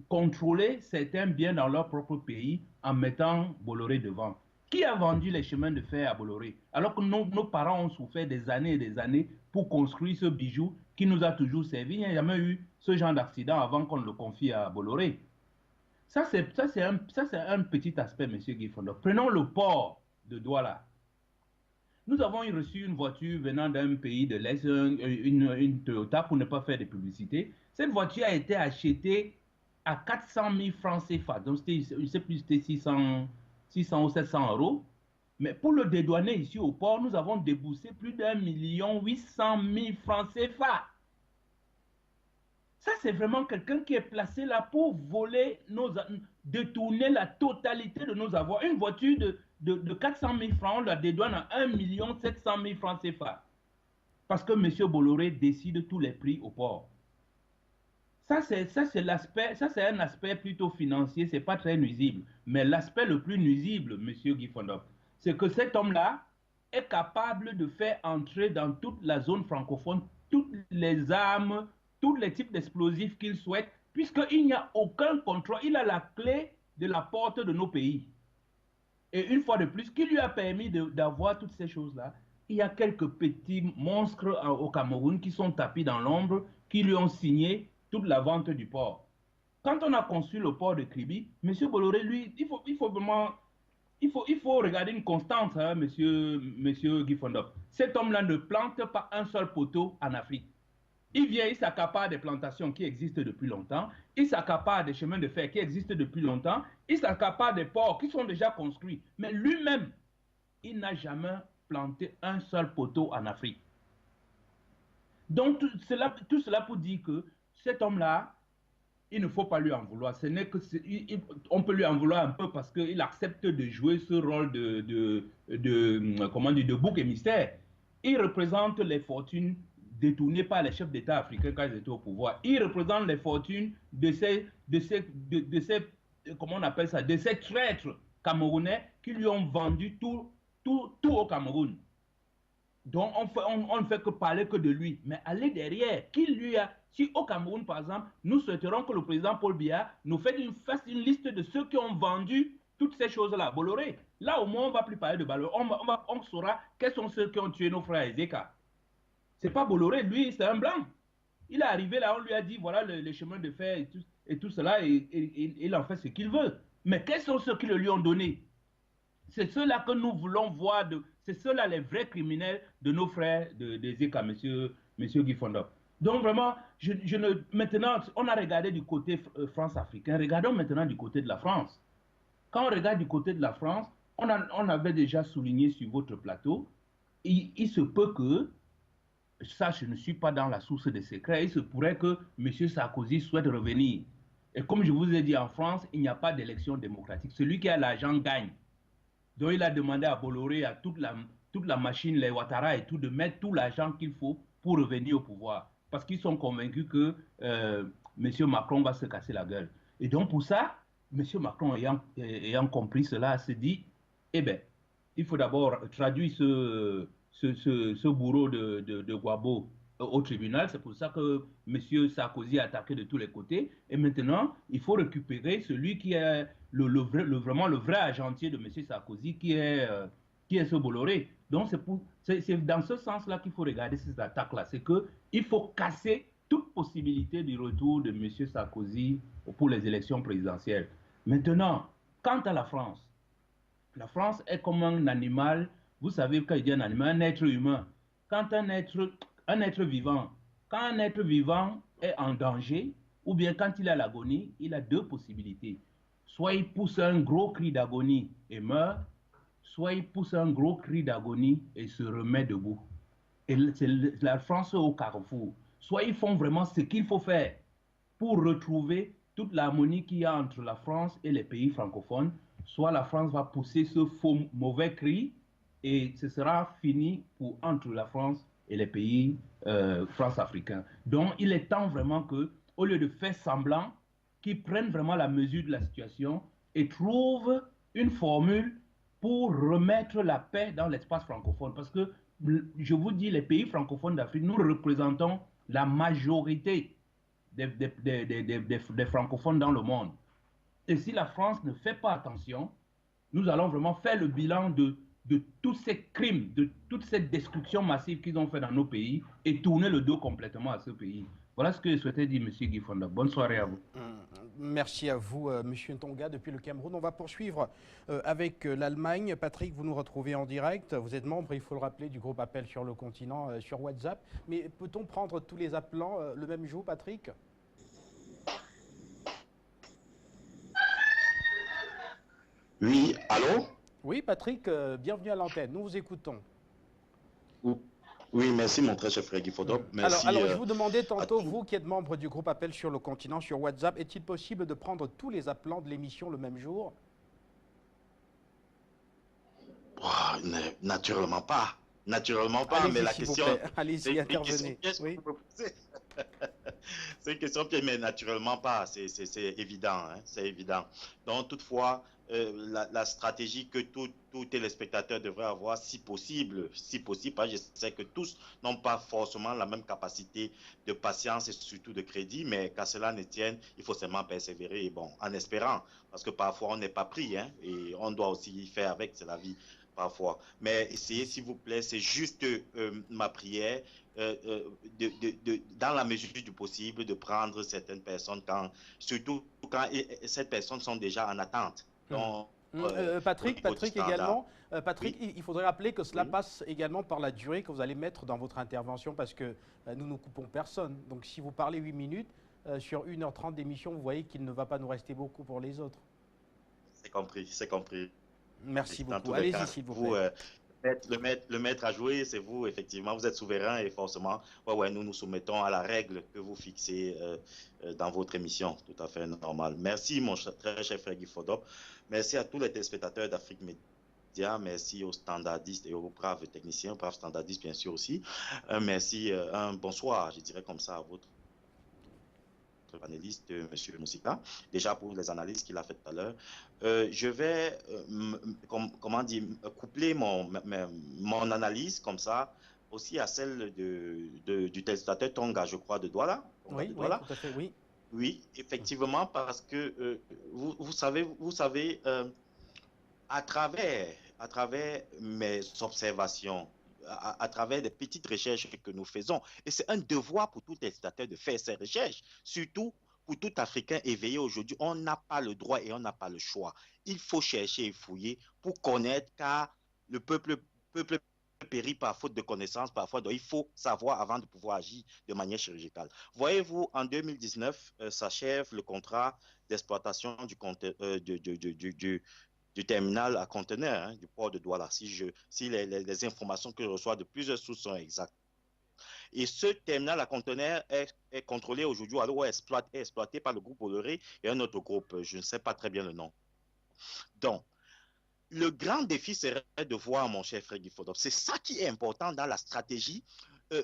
contrôler certains biens dans leur propre pays en mettant Bolloré devant. Qui a vendu les chemins de fer à Bolloré? Alors que nos parents ont souffert des années et des années pour construire ce bijou qui nous a toujours servi. Il n'y a jamais eu ce genre d'accident avant qu'on le confie à Bolloré. Ça, c'est un petit aspect, M. Gifondop. Prenons le port de Douala. Nous avons reçu une voiture venant d'un pays de l'Est, une Toyota, pour ne pas faire de publicité. Cette voiture a été achetée à 400 000 francs CFA. Donc, je ne sais plus, c'était 600 ou 700 euros. Mais pour le dédouaner ici au port, nous avons déboursé plus d'1 800 000 francs CFA. Ça, c'est vraiment quelqu'un qui est placé là pour voler, détourner la totalité de nos avoirs. Une voiture de 400 000 francs, on la dédouane à 1 700 000 francs CFA. Parce que M. Bolloré décide tous les prix au port. Ça, c'est un aspect plutôt financier, ce n'est pas très nuisible. Mais l'aspect le plus nuisible, M. Guy Fondop, c'est que cet homme-là est capable de faire entrer dans toute la zone francophone toutes les armes, tous les types d'explosifs qu'il souhaite, puisqu'il n'y a aucun contrôle. Il a la clé de la porte de nos pays. Et une fois de plus, qui lui a permis d'avoir toutes ces choses-là? Il y a quelques petits monstres au Cameroun qui sont tapis dans l'ombre, qui lui ont signé toute la vente du port. Quand on a construit le port de Kribi, M. Bolloré, lui, il faut regarder une constante, hein, monsieur Guy Fondop. Cet homme-là ne plante pas un seul poteau en Afrique. Il vient, il s'accapare des plantations qui existent depuis longtemps, il s'accapare des chemins de fer qui existent depuis longtemps, il s'accapare des ports qui sont déjà construits. Mais lui-même, il n'a jamais planté un seul poteau en Afrique. Donc, tout cela pour dire que cet homme-là, il ne faut pas lui en vouloir. On peut lui en vouloir un peu parce qu'il accepte de jouer ce rôle de bouc émissaire. Il représente les fortunes détournées par les chefs d'État africains quand ils étaient au pouvoir. Il représente les fortunes de ces comment on appelle ça, de ces traîtres camerounais qui lui ont vendu tout au Cameroun. Donc on ne fait que parler que de lui. Mais aller derrière, qui lui a... Si au Cameroun, par exemple, nous souhaiterons que le président Paul Biya nous fasse une liste de ceux qui ont vendu toutes ces choses-là. Bolloré, là au moins on ne va plus parler de Bolloré. On saura quels sont ceux qui ont tué nos frères Ezeka. C'est pas Bolloré, lui, c'est un blanc. Il est arrivé là, on lui a dit, voilà les chemins de fer et tout cela, et il en fait ce qu'il veut. Mais quels sont ceux qui le lui ont donné? C'est ceux-là que nous voulons voir, c'est ceux-là les vrais criminels de nos frères d'Ezeka, monsieur Guy Fondop. Donc vraiment, maintenant, on a regardé du côté France-africain, regardons maintenant du côté de la France. Quand on regarde du côté de la France, on avait déjà souligné sur votre plateau, il se peut que, ça je ne suis pas dans la source des secrets, il se pourrait que M. Sarkozy souhaite revenir. Et comme je vous ai dit, en France, il n'y a pas d'élection démocratique. Celui qui a l'argent gagne. Donc il a demandé à Bolloré, à toute la machine, les Ouattara et tout, de mettre tout l'argent qu'il faut pour revenir au pouvoir. Parce qu'ils sont convaincus que M. Macron va se casser la gueule. Et donc pour ça, M. Macron ayant compris cela, se dit, eh bien, il faut d'abord traduire ce bourreau de Gbagbo au tribunal. C'est pour ça que M. Sarkozy a attaqué de tous les côtés. Et maintenant, il faut récupérer celui qui est vraiment le vrai agentier de M. Sarkozy, qui est ce Bolloré. Donc c'est dans ce sens-là qu'il faut regarder ces attaques-là. C'est qu'il faut casser toute possibilité du retour de M. Sarkozy pour les élections présidentielles. Maintenant, quant à la France est comme un animal. Vous savez, quand il dit un animal, un être humain. Quand un être vivant est en danger, ou bien quand il est à l'agonie, il a deux possibilités. Soit il pousse un gros cri d'agonie et meurt, soit il pousse un gros cri d'agonie et se remet debout. Et c'est la France au carrefour. Soit ils font vraiment ce qu'il faut faire pour retrouver toute l'harmonie qu'il y a entre la France et les pays francophones, soit la France va pousser ce faux mauvais cri et ce sera fini entre la France et les pays france-africains. Donc il est temps vraiment que, au lieu de faire semblant, qu'ils prennent vraiment la mesure de la situation et trouvent une formule pour remettre la paix dans l'espace francophone. Parce que, je vous dis, les pays francophones d'Afrique, nous représentons la majorité des francophones dans le monde. Et si la France ne fait pas attention, nous allons vraiment faire le bilan de tous ces crimes, de toute cette destruction massive qu'ils ont fait dans nos pays et tourner le dos complètement à ce pays. Voilà ce que je souhaitais dire, M. Guy Fonda. Bonne soirée à vous. Merci à vous, M. Ntonga, depuis le Cameroun. On va poursuivre avec l'Allemagne. Patrick, vous nous retrouvez en direct. Vous êtes membre, il faut le rappeler, du groupe Appel sur le continent sur WhatsApp. Mais peut-on prendre tous les appelants le même jour, Patrick? Oui, allô? Oui, Patrick, bienvenue à l'antenne. Nous vous écoutons. Oui, merci mon très cher frère Guy Fodop. Merci, alors, je vous demandais tantôt, vous qui êtes membre du groupe Appel sur le continent sur WhatsApp, est-il possible de prendre tous les appelants de l'émission le même jour? Naturellement pas. Naturellement pas, mais la question... Allez-y, intervenez. Oui. C'est une question piège, mais naturellement pas. C'est évident. Hein, c'est évident. Donc, toutefois, la stratégie que tout téléspectateur devrait avoir, si possible, parce que je sais que tous n'ont pas forcément la même capacité de patience et surtout de crédit, mais qu'à cela ne tienne, il faut seulement persévérer, et bon, en espérant, parce que parfois on n'est pas pris, hein, et on doit aussi faire avec, c'est la vie. Parfois. Mais essayez, s'il vous plaît, c'est juste ma prière, dans la mesure du possible, de prendre certaines personnes, surtout quand ces personnes sont déjà en attente. Donc, Patrick également, Patrick, oui. Il faudrait rappeler que cela passe également par la durée que vous allez mettre dans votre intervention, parce que nous ne coupons personne. Donc si vous parlez 8 minutes, sur 1h30 d'émission, vous voyez qu'il ne va pas nous rester beaucoup pour les autres. C'est compris, c'est compris. Merci beaucoup. Allez-y, s'il vous plaît. Le maître à jouer, c'est vous, effectivement. Vous êtes souverain et forcément, nous nous soumettons à la règle que vous fixez dans votre émission. Tout à fait normal. Merci, mon très cher frère Guy Fodop. Merci à tous les téléspectateurs d'Afrique Média. Merci aux standardistes et aux braves techniciens, aux braves standardistes, bien sûr aussi. Merci, un bonsoir, je dirais comme ça, à votre panéliste, M. Moussika, déjà pour les analyses qu'il a faites tout à l'heure. Je vais, coupler mon analyse comme ça aussi à celle du téléspectateur Tonga, je crois, de Douala. Oui, tout à fait, oui. Oui, effectivement, parce que vous savez, à travers mes observations, à travers des petites recherches que nous faisons. Et c'est un devoir pour tout téléspectateur de faire ces recherches, surtout pour tout Africain éveillé aujourd'hui. On n'a pas le droit et on n'a pas le choix. Il faut chercher et fouiller pour connaître, car le peuple périt par faute de connaissances parfois. Donc il faut savoir avant de pouvoir agir de manière chirurgicale. Voyez-vous, en 2019, s'achève le contrat d'exploitation du terminal à conteneurs, du port de Douala, si les informations que je reçois de plusieurs sources sont exactes. Et ce terminal à conteneurs est contrôlé aujourd'hui, alors est exploité par le groupe Bolloré et un autre groupe, je ne sais pas très bien le nom. Donc, le grand défi serait de voir, mon cher frère Guy Fodop, c'est ça qui est important dans la stratégie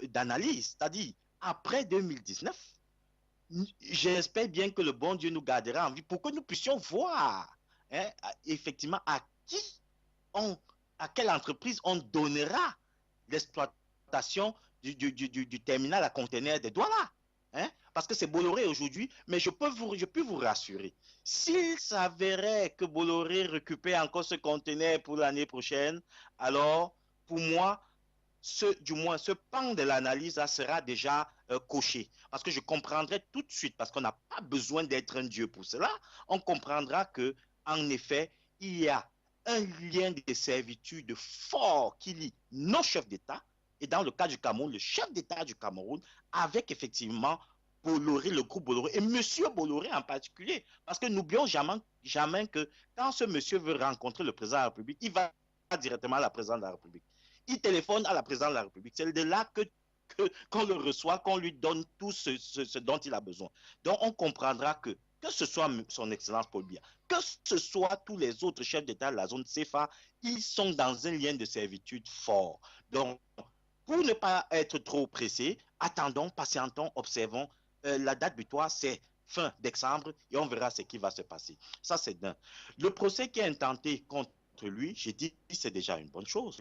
d'analyse, c'est-à-dire, après 2019, j'espère bien que le bon Dieu nous gardera en vie pour que nous puissions voir effectivement à quelle entreprise on donnera l'exploitation du terminal à conteneurs de Douala. Parce que c'est Bolloré aujourd'hui, mais je peux vous rassurer. S'il s'avérait que Bolloré récupère encore ce conteneur pour l'année prochaine, alors pour moi, du moins ce pan de l'analyse sera déjà coché. Parce que je comprendrai tout de suite, parce qu'on n'a pas besoin d'être un dieu pour cela, on comprendra que en effet, il y a un lien de servitude fort qui lie nos chefs d'État, et dans le cas du Cameroun, le chef d'État du Cameroun, avec effectivement Bolloré, le groupe Bolloré, et M. Bolloré en particulier. Parce que n'oublions jamais que quand ce monsieur veut rencontrer le président de la République, il va directement à la présidente de la République. Il téléphone à la présidente de la République. C'est de là qu'on le reçoit, qu'on lui donne tout ce dont il a besoin. Donc on comprendra que ce soit son excellence Paul Biya, que ce soit tous les autres chefs d'État de la zone CFA, ils sont dans un lien de servitude fort. Donc, pour ne pas être trop pressé, attendons, patientons, observons. La date butoir, c'est fin décembre et on verra ce qui va se passer. Ça, c'est d'un. Le procès qui est intenté contre lui, j'ai dit, c'est déjà une bonne chose.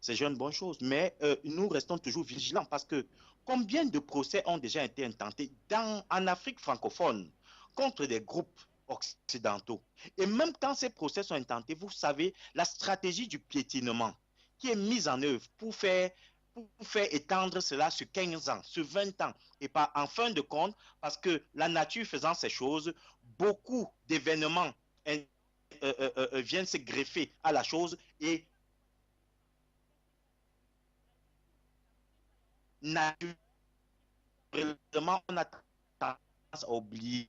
C'est déjà une bonne chose. Mais nous restons toujours vigilants parce que combien de procès ont déjà été intentés en Afrique francophone contre des groupes occidentaux. Et même quand ces procès sont intentés, vous savez, la stratégie du piétinement qui est mise en œuvre pour faire pour faire étendre cela sur 15 ans, sur 20 ans. Et pas en fin de compte, parce que la nature faisant ces choses, beaucoup d'événements viennent se greffer à la chose et naturellement, on a tendance à oublier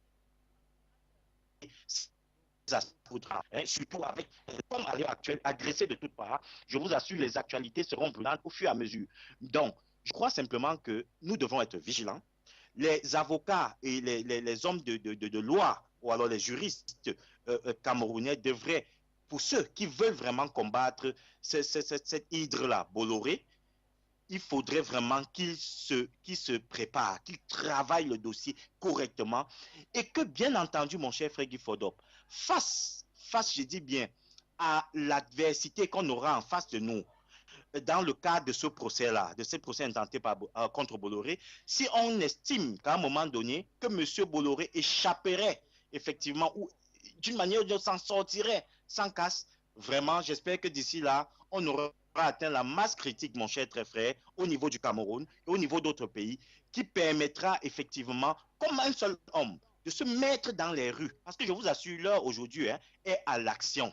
surtout avec, comme à l'heure actuelle, agressé de toutes parts. Je vous assure, les actualités seront brûlantes au fur et à mesure. Donc, je crois simplement que nous devons être vigilants. Les avocats et les hommes de loi, ou alors les juristes camerounais devraient, pour ceux qui veulent vraiment combattre cette hydre-là, Bolloré, il faudrait vraiment qu'ils se préparent, qu'ils travaillent le dossier correctement et que, bien entendu, mon cher frère Guy Fodop, face, je dis bien, à l'adversité qu'on aura en face de nous, dans le cadre de ce procès-là, de ce procès intenté contre Bolloré, si on estime qu'à un moment donné, que M. Bolloré échapperait effectivement, ou d'une manière ou d'une autre s'en sortirait sans casse, vraiment, j'espère que d'ici là, on aura atteint la masse critique, mon cher très frère, au niveau du Cameroun et au niveau d'autres pays, qui permettra effectivement, comme un seul homme, de se mettre dans les rues. Parce que je vous assure, l'heure aujourd'hui est à l'action.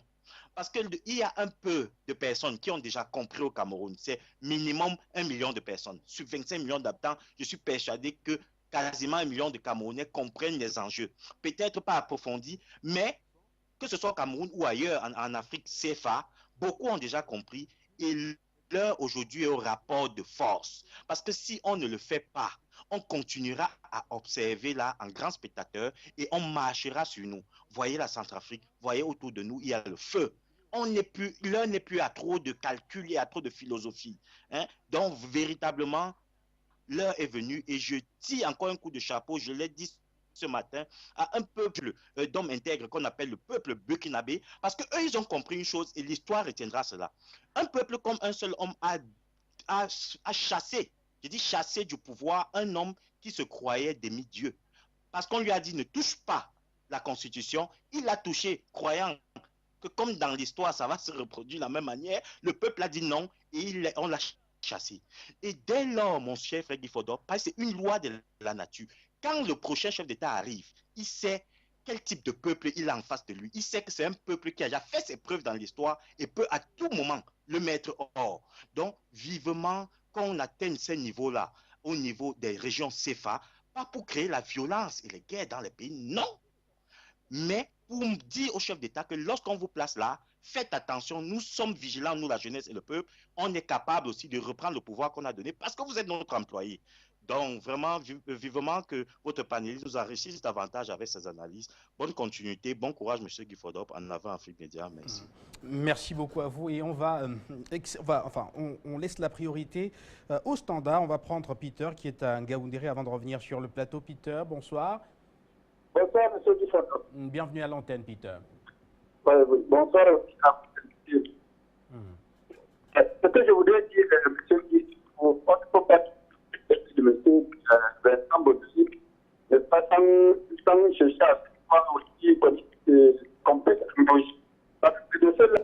Parce qu'il y a un peu de personnes qui ont déjà compris au Cameroun. C'est minimum 1 million de personnes. Sur 25 millions d'habitants, je suis persuadé que quasiment 1 million de Camerounais comprennent les enjeux. Peut-être pas approfondis, mais que ce soit au Cameroun ou ailleurs en Afrique CFA, beaucoup ont déjà compris. Et l'heure aujourd'hui est au rapport de force. Parce que si on ne le fait pas, on continuera à observer là en grand spectateur et on marchera sur nous. Voyez la Centrafrique, voyez autour de nous, il y a le feu. L'heure n'est plus à trop de calcul et à trop de philosophie. Donc, véritablement, l'heure est venue et je tire encore un coup de chapeau, je l'ai dit ce matin, à un peuple d'hommes intègres qu'on appelle le peuple burkinabé, parce qu'eux, ils ont compris une chose et l'histoire retiendra cela. Un peuple comme un seul homme a chassé, je dis chassé du pouvoir, un homme qui se croyait demi-dieu. Parce qu'on lui a dit ne touche pas la Constitution, il l'a touché, croyant que comme dans l'histoire, ça va se reproduire de la même manière, le peuple a dit non et on l'a chassé. Et dès lors, mon cher frère Guy Fodop, c'est une loi de la nature. Quand le prochain chef d'État arrive, il sait quel type de peuple il a en face de lui. Il sait que c'est un peuple qui a déjà fait ses preuves dans l'histoire et peut à tout moment le mettre hors. Donc, vivement qu'on atteigne ces niveaux-là, au niveau des régions CFA, pas pour créer la violence et les guerres dans les pays, non. Mais pour dire au chef d'État que lorsqu'on vous place là, faites attention, nous sommes vigilants, nous la jeunesse et le peuple, on est capable aussi de reprendre le pouvoir qu'on a donné parce que vous êtes notre employé. Donc vraiment, vivement que votre panéliste nous enrichisse davantage avec ses analyses. Bonne continuité, bon courage M. Guy Fodop, en avant Afrique Média, merci. Merci beaucoup à vous et on laisse la priorité au standard. On va prendre Peter qui est à Ngaoundéré avant de revenir sur le plateau. Peter, bonsoir. Bonsoir, M. Guy Fodop. Bienvenue à l'antenne, Peter. Oui. Bonsoir. Ce que je voudrais dire, M. Guy, on ne peut pas de M. Vincent Bolloré, mais pas sans chercher à voir aussi complexe. Parce que de cela.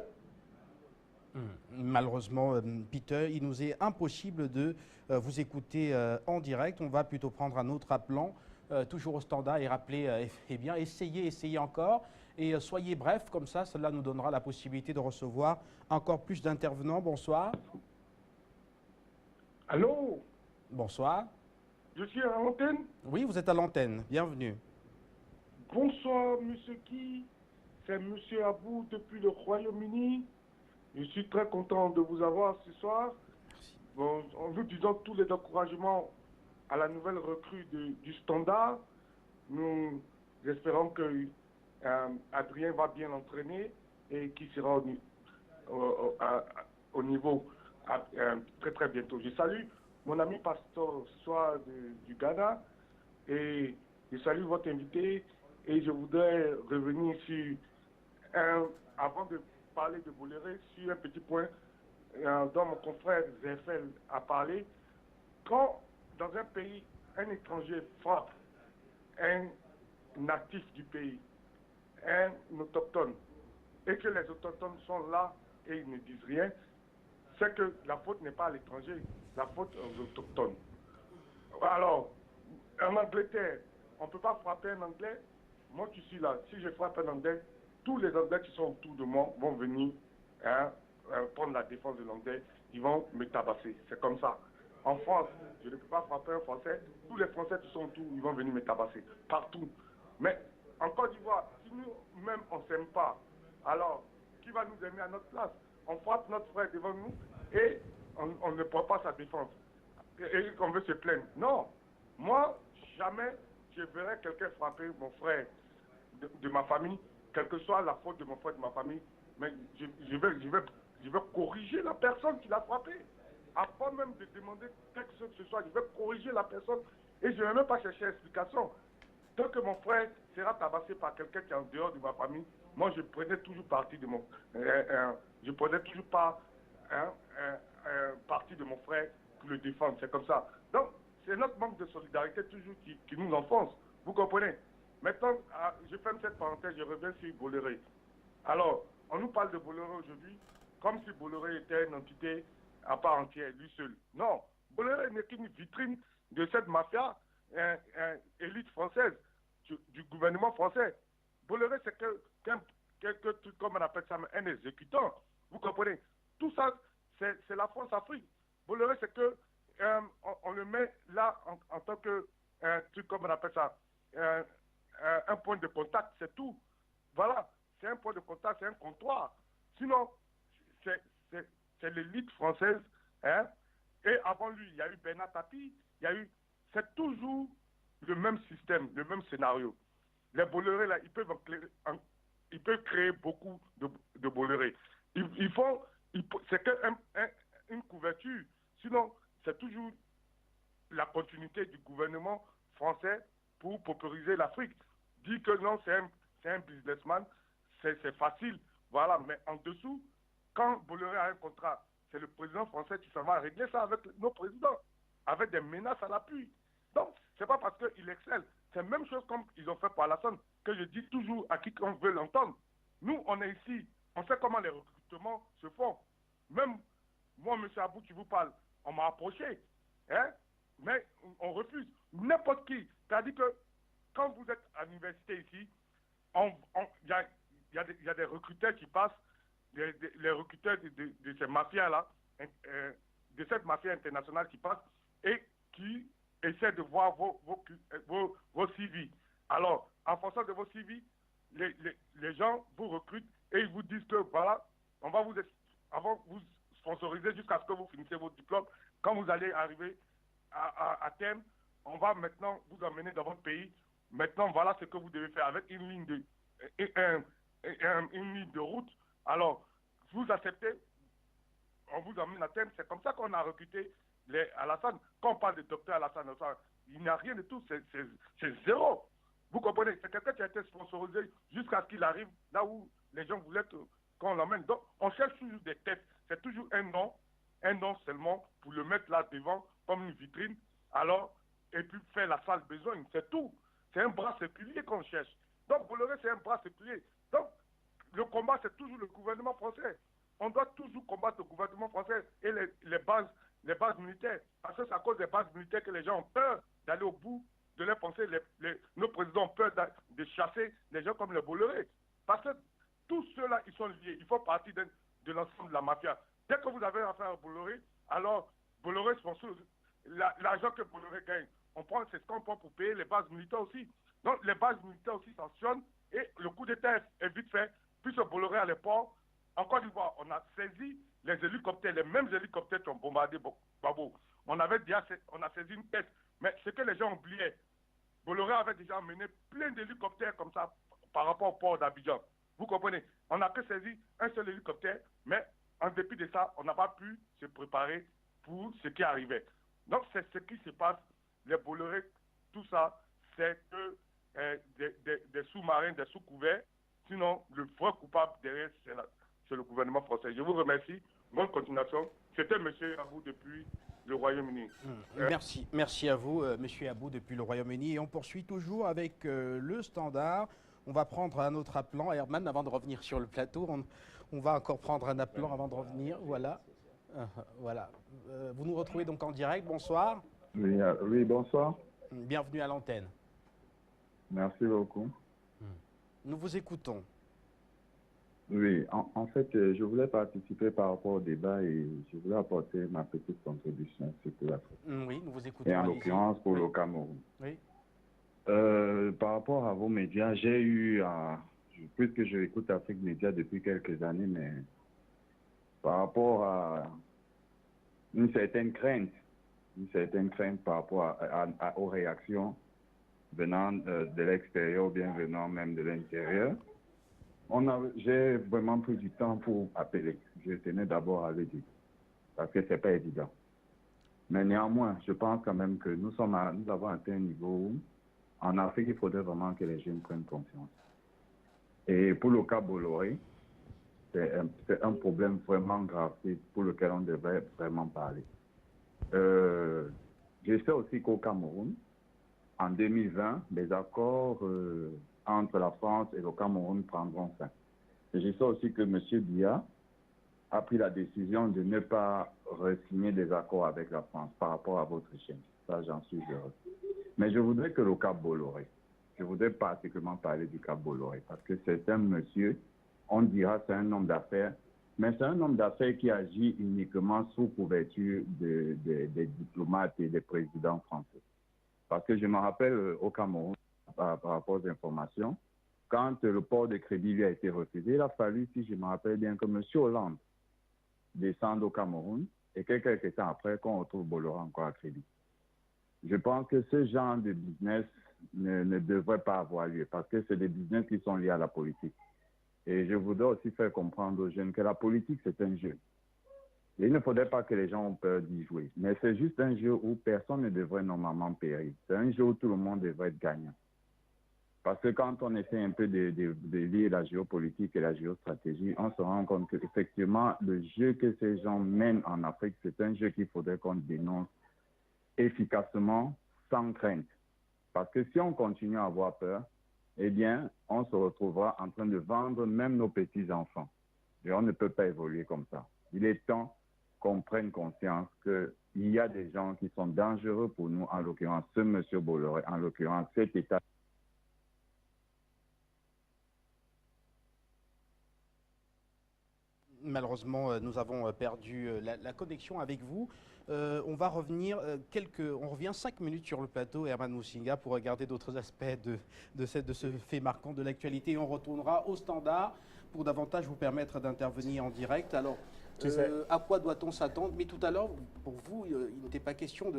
Malheureusement, Peter, il nous est impossible de vous écouter en direct. On va plutôt prendre un autre appelant. Toujours au standard et rappeler, essayez encore et soyez bref, comme ça, cela nous donnera la possibilité de recevoir encore plus d'intervenants. Bonsoir. Allô? Bonsoir. Je suis à l'antenne? Oui, vous êtes à l'antenne. Bienvenue. Bonsoir, monsieur Guy. C'est monsieur Abou depuis le Royaume-Uni. Je suis très content de vous avoir ce soir. Merci. Bon, en vous disant tous les encouragements à la nouvelle recrue du Standard. Nous espérons que Adrien va bien l'entraîner et qu'il sera au niveau très très bientôt. Je salue mon ami Pasteur ce soir du Ghana et je salue votre invité et je voudrais revenir sur avant de parler de Bolloré, sur un petit point dont mon confrère Zefel a parlé. Quand dans un pays, un étranger frappe un natif du pays, un autochtone, et que les autochtones sont là et ils ne disent rien, c'est que la faute n'est pas à l'étranger, la faute aux autochtones. Alors, en Angleterre, on ne peut pas frapper un Anglais. Moi qui suis là, si je frappe un Anglais, tous les Anglais qui sont autour de moi vont venir prendre la défense de l'Anglais. Ils vont me tabasser. C'est comme ça. En France, je ne peux pas frapper un Français. Tous les Français qui sont autour, ils vont venir me tabasser. Partout. Mais en Côte d'Ivoire, si nous-mêmes, on ne s'aime pas, alors qui va nous aimer à notre place? On frappe notre frère devant nous et on ne prend pas sa défense. Et qu'on veut se plaindre. Non. Moi, jamais je verrai quelqu'un frapper mon frère de ma famille, quelle que soit la faute de mon frère de ma famille, mais je vais corriger la personne qui l'a frappé. Avant même de demander quelque chose que ce soit, je vais corriger la personne et je ne vais même pas chercher explication. Tant que mon frère sera tabassé par quelqu'un qui est en dehors de ma famille, moi je prenais toujours parti de mon je prenais toujours pas parti de mon frère pour le défendre. C'est comme ça. Donc, c'est notre manque de solidarité toujours qui nous enfonce. Vous comprenez? Maintenant, je ferme cette parenthèse, je reviens sur Bolloré. Alors, on nous parle de Bolloré aujourd'hui comme si Bolloré était une entité à part entière, lui seul. Non, Bolloré n'est qu'une vitrine de cette mafia élite française, du gouvernement français. Bolloré, c'est quelque truc, comme on appelle ça, un exécutant. Vous comprenez? Tout ça, c'est la France-Afrique. Bolloré, c'est que on le met là en tant que truc, comme on appelle ça, un point de contact, c'est tout. Voilà, c'est un point de contact, c'est un comptoir. Sinon, c'est l'élite française. Hein? Et avant lui, il y a eu Bernard Tapie, c'est toujours le même système, le même scénario. Les Bolloré, là, ils peuvent créer beaucoup de Bolloré. C'est qu'une couverture. Sinon, c'est toujours la continuité du gouvernement français pour paupériser l'Afrique. Dire que non, c'est un businessman, c'est facile. Voilà, mais en dessous, quand Bolloré a un contrat, c'est le président français qui s'en va régler ça avec nos présidents, avec des menaces à l'appui. Donc, c'est pas parce qu'il excelle. C'est la même chose comme ils ont fait pour Alassane, que je dis toujours à qui on veut l'entendre. Nous, on est ici, on sait comment les recrutements se font. Même moi, M. Abou, qui vous parle, on m'a approché, hein, mais on refuse. N'importe qui. C'est-à-dire que quand vous êtes à l'université ici, il y a des recruteurs qui passent, les recruteurs de ces mafias-là, de cette mafia internationale qui passe et qui essaie de voir vos CV. Alors, en fonction de vos CV, les gens vous recrutent et ils vous disent que voilà, on va vous sponsoriser jusqu'à ce que vous finissez votre diplôme. Quand vous allez arriver à terme, on va maintenant vous emmener dans votre pays. Maintenant, voilà ce que vous devez faire avec une ligne de route. Alors, vous acceptez, on vous emmène à terme. C'est comme ça qu'on a recruté Alassane. Quand on parle de docteur Alassane, il n'y a rien de tout, c'est zéro. Vous comprenez? C'est quelqu'un qui a été sponsorisé jusqu'à ce qu'il arrive là où les gens voulaient qu'on l'emmène. Donc, on cherche toujours des têtes. C'est toujours un nom seulement pour le mettre là devant comme une vitrine. Alors, et puis faire la sale besogne, c'est tout. C'est un bras séculier qu'on cherche. Donc, Bolloré, c'est un bras séculier. Donc, le combat, c'est toujours le gouvernement français. On doit toujours combattre le gouvernement français et les bases militaires. Parce que c'est à cause des bases militaires que les gens ont peur d'aller au bout de leurs pensées. Nos présidents ont peur de chasser les gens comme les Bolloré. Parce que tous ceux-là, ils sont liés. Ils font partie de l'ensemble de la mafia. Dès que vous avez affaire à Bolloré, alors Bolloré sponsorise l'argent que Bolloré gagne. C'est ce qu'on prend pour payer les bases militaires aussi. Donc les bases militaires aussi sanctionnent et le coup d'État est vite fait. Puisque Bolloré à l'époque, en Côte d'Ivoire, on a saisi les hélicoptères, les mêmes hélicoptères qui ont bombardé Babo. On a saisi une tête. Mais ce que les gens oubliaient, Bolloré avait déjà emmené plein d'hélicoptères comme ça par rapport au port d'Abidjan. Vous comprenez? On n'a que saisi un seul hélicoptère, mais en dépit de ça, on n'a pas pu se préparer pour ce qui arrivait. Donc c'est ce qui se passe. Les Bolloré, tout ça, c'est que des sous-marins, des sous-couverts. Sinon, le vrai coupable derrière, c'est le gouvernement français. Je vous remercie. Bonne continuation. C'était M. Abou depuis le Royaume-Uni. Merci à vous, M. Abou depuis le Royaume-Uni. Et on poursuit toujours avec le standard. On va prendre un autre appelant. Herman, avant de revenir sur le plateau, on va encore prendre un appelant avant de revenir. Voilà. Voilà. Vous nous retrouvez donc en direct. Bonsoir. Oui, oui, bonsoir. Bienvenue à l'antenne. Merci beaucoup. Nous vous écoutons. Oui, en fait, je voulais participer par rapport au débat et je voulais apporter ma petite contribution sur l'Afrique. Oui, nous vous écoutons. Et en l'occurrence pour le Cameroun. Oui. Par rapport à vos médias, j'ai eu, puisque je écoute Afrique Média depuis quelques années, mais par rapport à une certaine crainte par rapport aux réactions venant de l'extérieur ou bien venant même de l'intérieur. J'ai vraiment pris du temps pour appeler. Je tenais d'abord à le dire, parce que ce n'est pas évident. Mais néanmoins, je pense quand même que nous avons atteint un niveau où, en Afrique, il faudrait vraiment que les jeunes prennent conscience. Et pour le cas Bolloré, c'est un problème vraiment grave pour lequel on devrait vraiment parler. Je sais aussi qu'au Cameroun, en 2020, les accords entre la France et le Cameroun prendront fin. Et je sais aussi que M. Biya a pris la décision de ne pas re-signer des accords avec la France par rapport à votre chaîne. Ça, j'en suis heureux. Mais je voudrais que le cas Bolloré, je voudrais particulièrement parler du cas Bolloré, parce que c'est un monsieur, on dira c'est un homme d'affaires, mais c'est un homme d'affaires qui agit uniquement sous couverture des diplomates et des présidents français. Parce que je me rappelle au Cameroun, par rapport aux informations, quand le port de crédit lui a été refusé, il a fallu, si je me rappelle bien, que M. Hollande descende au Cameroun et que quelques temps après, qu'on retrouve Bolloré encore à crédit. Je pense que ce genre de business ne devrait pas avoir lieu parce que c'est des business qui sont liés à la politique. Et je voudrais aussi faire comprendre aux jeunes que la politique, c'est un jeu. Et il ne faudrait pas que les gens aient peur d'y jouer. Mais c'est juste un jeu où personne ne devrait normalement périr. C'est un jeu où tout le monde devrait être gagnant. Parce que quand on essaie un peu de lier la géopolitique et la géostratégie, on se rend compte qu'effectivement, le jeu que ces gens mènent en Afrique, c'est un jeu qu'il faudrait qu'on dénonce efficacement, sans crainte. Parce que si on continue à avoir peur, eh bien, on se retrouvera en train de vendre même nos petits-enfants. Et on ne peut pas évoluer comme ça. Il est temps qu'on prenne conscience qu'il y a des gens qui sont dangereux pour nous, en l'occurrence ce monsieur Bolloré, en l'occurrence cet État. Malheureusement, nous avons perdu la connexion avec vous. On va revenir on revient 5 minutes sur le plateau, Herman Musinga, pour regarder d'autres aspects de ce fait marquant de l'actualité. Et on retournera au standard pour davantage vous permettre d'intervenir en direct. Alors, à quoi doit-on s'attendre? Mais tout à l'heure, pour vous, il n'était pas question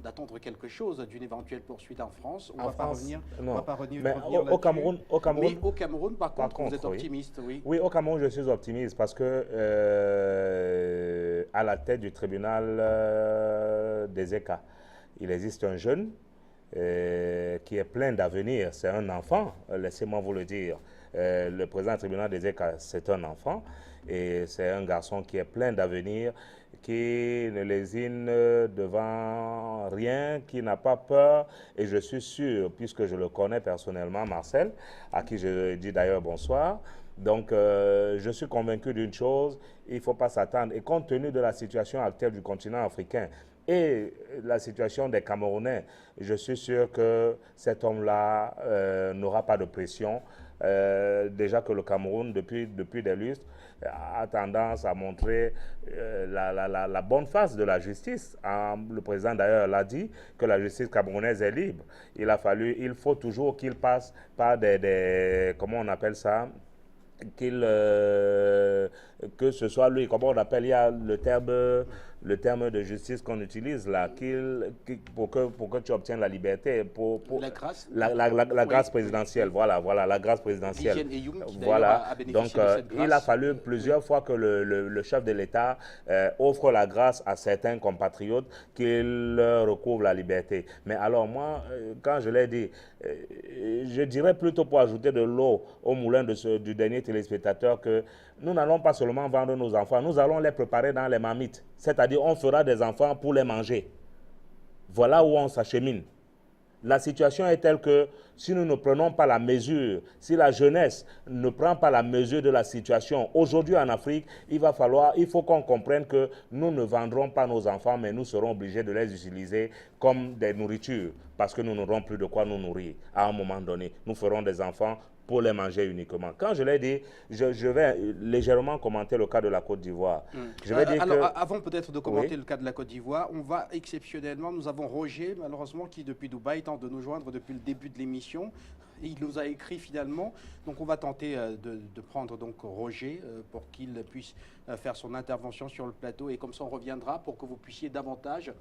d'attendre quelque chose d'une éventuelle poursuite en France. On ne va pas revenir. Non. On va pas revenir mais au Cameroun, mais au Cameroun, par contre, vous êtes optimiste, oui. Oui, au Cameroun, je suis optimiste parce que à la tête du tribunal des ECA, il existe un jeune qui est plein d'avenir. C'est un enfant, laissez-moi vous le dire. Le président du tribunal des ECA, c'est un enfant. Et c'est un garçon qui est plein d'avenir, qui ne lésine devant rien, qui n'a pas peur. Et je suis sûr, puisque je le connais personnellement, Marcel, à qui je dis d'ailleurs bonsoir. Donc, je suis convaincu d'une chose, il ne faut pas s'attendre. Et compte tenu de la situation actuelle du continent africain et la situation des Camerounais, je suis sûr que cet homme-là n'aura pas de pression. Déjà que le Cameroun, depuis des lustres, a tendance à montrer la bonne face de la justice. Le président d'ailleurs l'a dit, que la justice camerounaise est libre. Il faut toujours qu'il passe par comment on appelle ça, que ce soit lui, comment on appelle, il y a le terme de justice qu'on utilise là, pour que tu obtiennes la liberté, la grâce, la grâce présidentielle, voilà, la grâce présidentielle. Voilà, donc il a fallu plusieurs fois que le chef de l'État offre la grâce à certains compatriotes qu'il leur recouvre la liberté. Mais alors moi, quand je l'ai dit, je dirais plutôt pour ajouter de l'eau au moulin du dernier téléspectateur que nous n'allons pas seulement vendre nos enfants, nous allons les préparer dans les marmites. C'est-à-dire on fera des enfants pour les manger. Voilà où on s'achemine. La situation est telle que si nous ne prenons pas la mesure, si la jeunesse ne prend pas la mesure de la situation, aujourd'hui en Afrique, il faut qu'on comprenne que nous ne vendrons pas nos enfants, mais nous serons obligés de les utiliser comme des nourritures, parce que nous n'aurons plus de quoi nous nourrir. À un moment donné, nous ferons des enfants pour les manger uniquement. Quand je l'ai dit, je vais légèrement commenter le cas de la Côte d'Ivoire. Avant peut-être de commenter le cas de la Côte d'Ivoire, on va exceptionnellement, nous avons Roger, malheureusement, qui depuis Dubaï tente de nous joindre depuis le début de l'émission. Il nous a écrit finalement, donc on va tenter de prendre donc Roger pour qu'il puisse faire son intervention sur le plateau, et comme ça on reviendra pour que vous puissiez davantage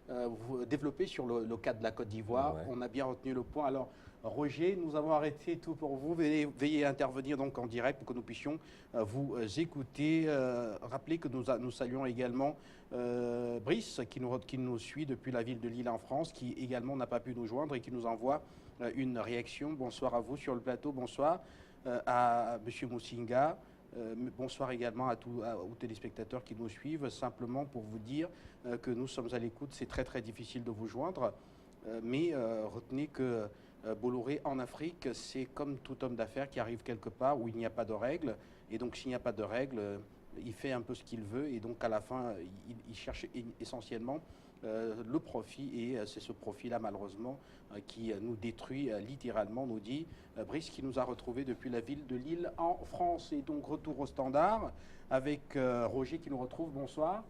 vous développer sur le cas de la Côte d'Ivoire. On a bien retenu le point. Alors Roger, nous avons arrêté tout pour vous. Veuillez intervenir donc en direct pour que nous puissions vous écouter. Rappelez que nous saluons également Brice qui nous suit depuis la ville de Lille en France, qui également n'a pas pu nous joindre et qui nous envoie une réaction. Bonsoir à vous sur le plateau. Bonsoir à M. Musinga. Bonsoir également aux téléspectateurs qui nous suivent. Simplement pour vous dire que nous sommes à l'écoute. C'est très très difficile de vous joindre, mais retenez que Bolloré en Afrique, c'est comme tout homme d'affaires qui arrive quelque part où il n'y a pas de règles. Et donc s'il n'y a pas de règles, il fait un peu ce qu'il veut. Et donc à la fin, il cherche essentiellement le profit. Et c'est ce profit-là, malheureusement, qui nous détruit littéralement, nous dit Brice, qui nous a retrouvés depuis la ville de Lille en France. Et donc retour au standard avec Roger qui nous retrouve. Bonsoir.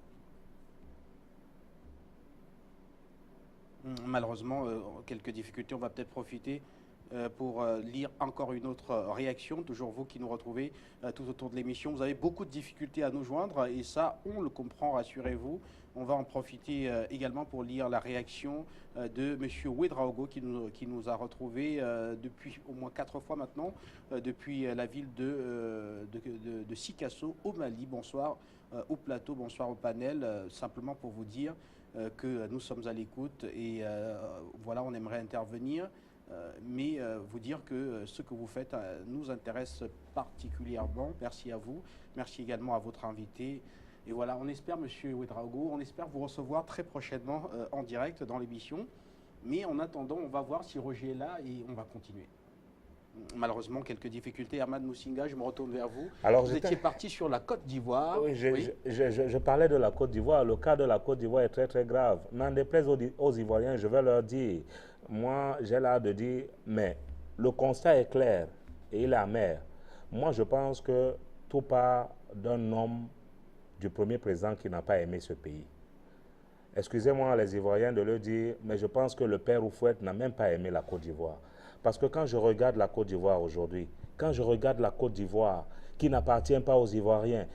Malheureusement, quelques difficultés. On va peut-être profiter pour lire encore une autre réaction. Toujours vous qui nous retrouvez tout autour de l'émission. Vous avez beaucoup de difficultés à nous joindre et ça, on le comprend, rassurez-vous. On va en profiter également pour lire la réaction de M. Ouedraogo qui nous a retrouvés depuis au moins 4 fois maintenant, depuis la ville de Sikasso au Mali. Bonsoir au plateau, bonsoir au panel. Simplement pour vous dire que nous sommes à l'écoute et voilà, on aimerait intervenir, mais vous dire que ce que vous faites nous intéresse particulièrement. Merci à vous, merci également à votre invité. Et voilà, on espère, Monsieur Ouedraogo, on espère vous recevoir très prochainement en direct dans l'émission. Mais en attendant, on va voir si Roger est là et on va continuer. Malheureusement, quelques difficultés. Herman Musinga, je me retourne vers vous. Alors, vous étiez parti sur la Côte d'Ivoire. Oui, je parlais de la Côte d'Ivoire. Le cas de la Côte d'Ivoire est très, très grave. N'en déplaise aux Ivoiriens, je vais leur dire. Moi, j'ai l'air de dire, mais le constat est clair et il est amer. Moi, je pense que tout part d'un homme, du premier président qui n'a pas aimé ce pays. Excusez-moi les Ivoiriens de le dire, mais je pense que le père Houphouët n'a même pas aimé la Côte d'Ivoire. Parce que quand je regarde la Côte d'Ivoire aujourd'hui, quand je regarde la Côte d'Ivoire qui n'appartient pas aux Ivoiriens,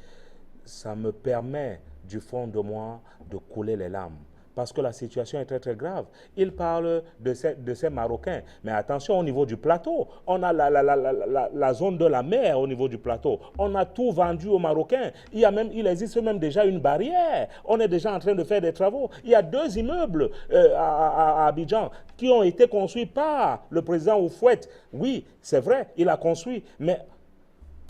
ça me permet du fond de moi de couler les larmes. Parce que la situation est très très grave. Il parle de ces Marocains. Mais attention, au niveau du plateau, on a la zone de la mer au niveau du plateau. On a tout vendu aux Marocains. Il existe même déjà une barrière. On est déjà en train de faire des travaux. Il y a 2 immeubles à Abidjan qui ont été construits par le président Houphouët. Oui, c'est vrai, il a construit, mais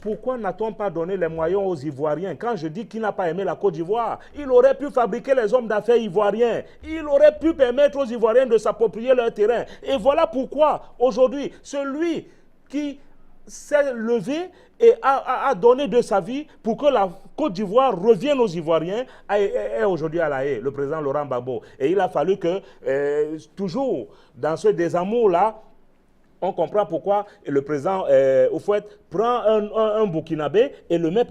pourquoi n'a-t-on pas donné les moyens aux Ivoiriens? Quand je dis qu'il n'a pas aimé la Côte d'Ivoire, il aurait pu fabriquer les hommes d'affaires ivoiriens. Il aurait pu permettre aux Ivoiriens de s'approprier leur terrain. Et voilà pourquoi, aujourd'hui, celui qui s'est levé et a donné de sa vie pour que la Côte d'Ivoire revienne aux Ivoiriens est aujourd'hui à La Haye, le président Laurent Gbagbo. Et il a fallu que, toujours dans ce désamour-là, on comprend pourquoi le président Houphouët prend un Burkinabé et le met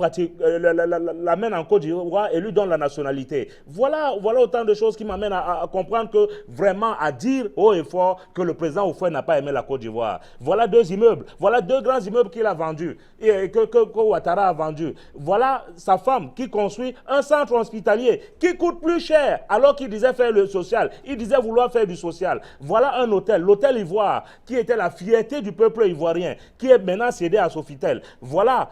l'amène en Côte d'Ivoire et lui donne la nationalité. Voilà autant de choses qui m'amènent à comprendre que vraiment à dire haut et fort que le président Houphouët n'a pas aimé la Côte d'Ivoire. Voilà 2 immeubles, voilà 2 grands immeubles qu'il a vendus et que Ouattara a vendus. Voilà sa femme qui construit un centre hospitalier qui coûte plus cher alors qu'il disait faire le social. Il disait vouloir faire du social. Voilà un hôtel, l'hôtel Ivoire, qui était la fierté du peuple ivoirien, qui est maintenant cédé à Sophie Sofitel. Voilà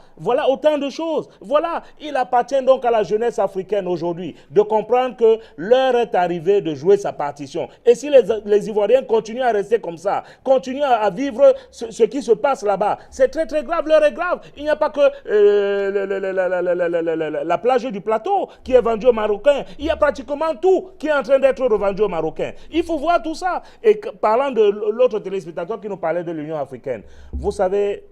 autant de choses. Voilà, il appartient donc à la jeunesse africaine aujourd'hui de comprendre que l'heure est arrivée de jouer sa partition. Et si les Ivoiriens continuent à rester comme ça, continuent à vivre ce qui se passe là-bas, c'est très très grave, l'heure est grave. Il n'y a pas que la plage du plateau qui est vendue aux Marocains. Il y a pratiquement tout qui est en train d'être revendu aux Marocains. Il faut voir tout ça. Et parlant de l'autre téléspectateur qui nous parlait de l'Union africaine, vous savez,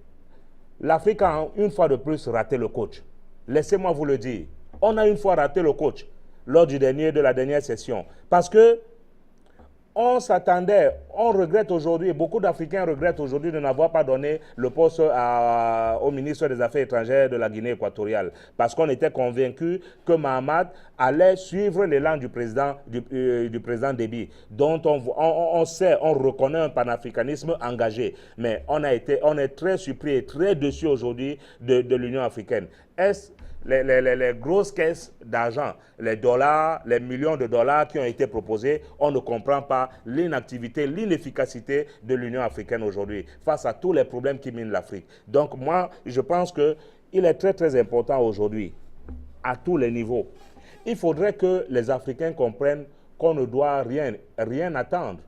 l'Afrique a une fois de plus raté le coach. Laissez-moi vous le dire. On a une fois raté le coach lors de la dernière session. Parce que on s'attendait, on regrette aujourd'hui, et beaucoup d'Africains regrettent aujourd'hui de n'avoir pas donné le poste au ministre des Affaires étrangères de la Guinée équatoriale. Parce qu'on était convaincu que Mahamat allait suivre l'élan du président Déby, dont on sait, on reconnaît un panafricanisme engagé. Mais on est très surpris et très déçus aujourd'hui de l'Union africaine. Les grosses caisses d'argent, les dollars, les millions de dollars qui ont été proposés, on ne comprend pas l'inactivité, l'inefficacité de l'Union africaine aujourd'hui face à tous les problèmes qui minent l'Afrique. Donc moi, je pense qu'il est très très important aujourd'hui, à tous les niveaux. Il faudrait que les Africains comprennent qu'on ne doit rien attendre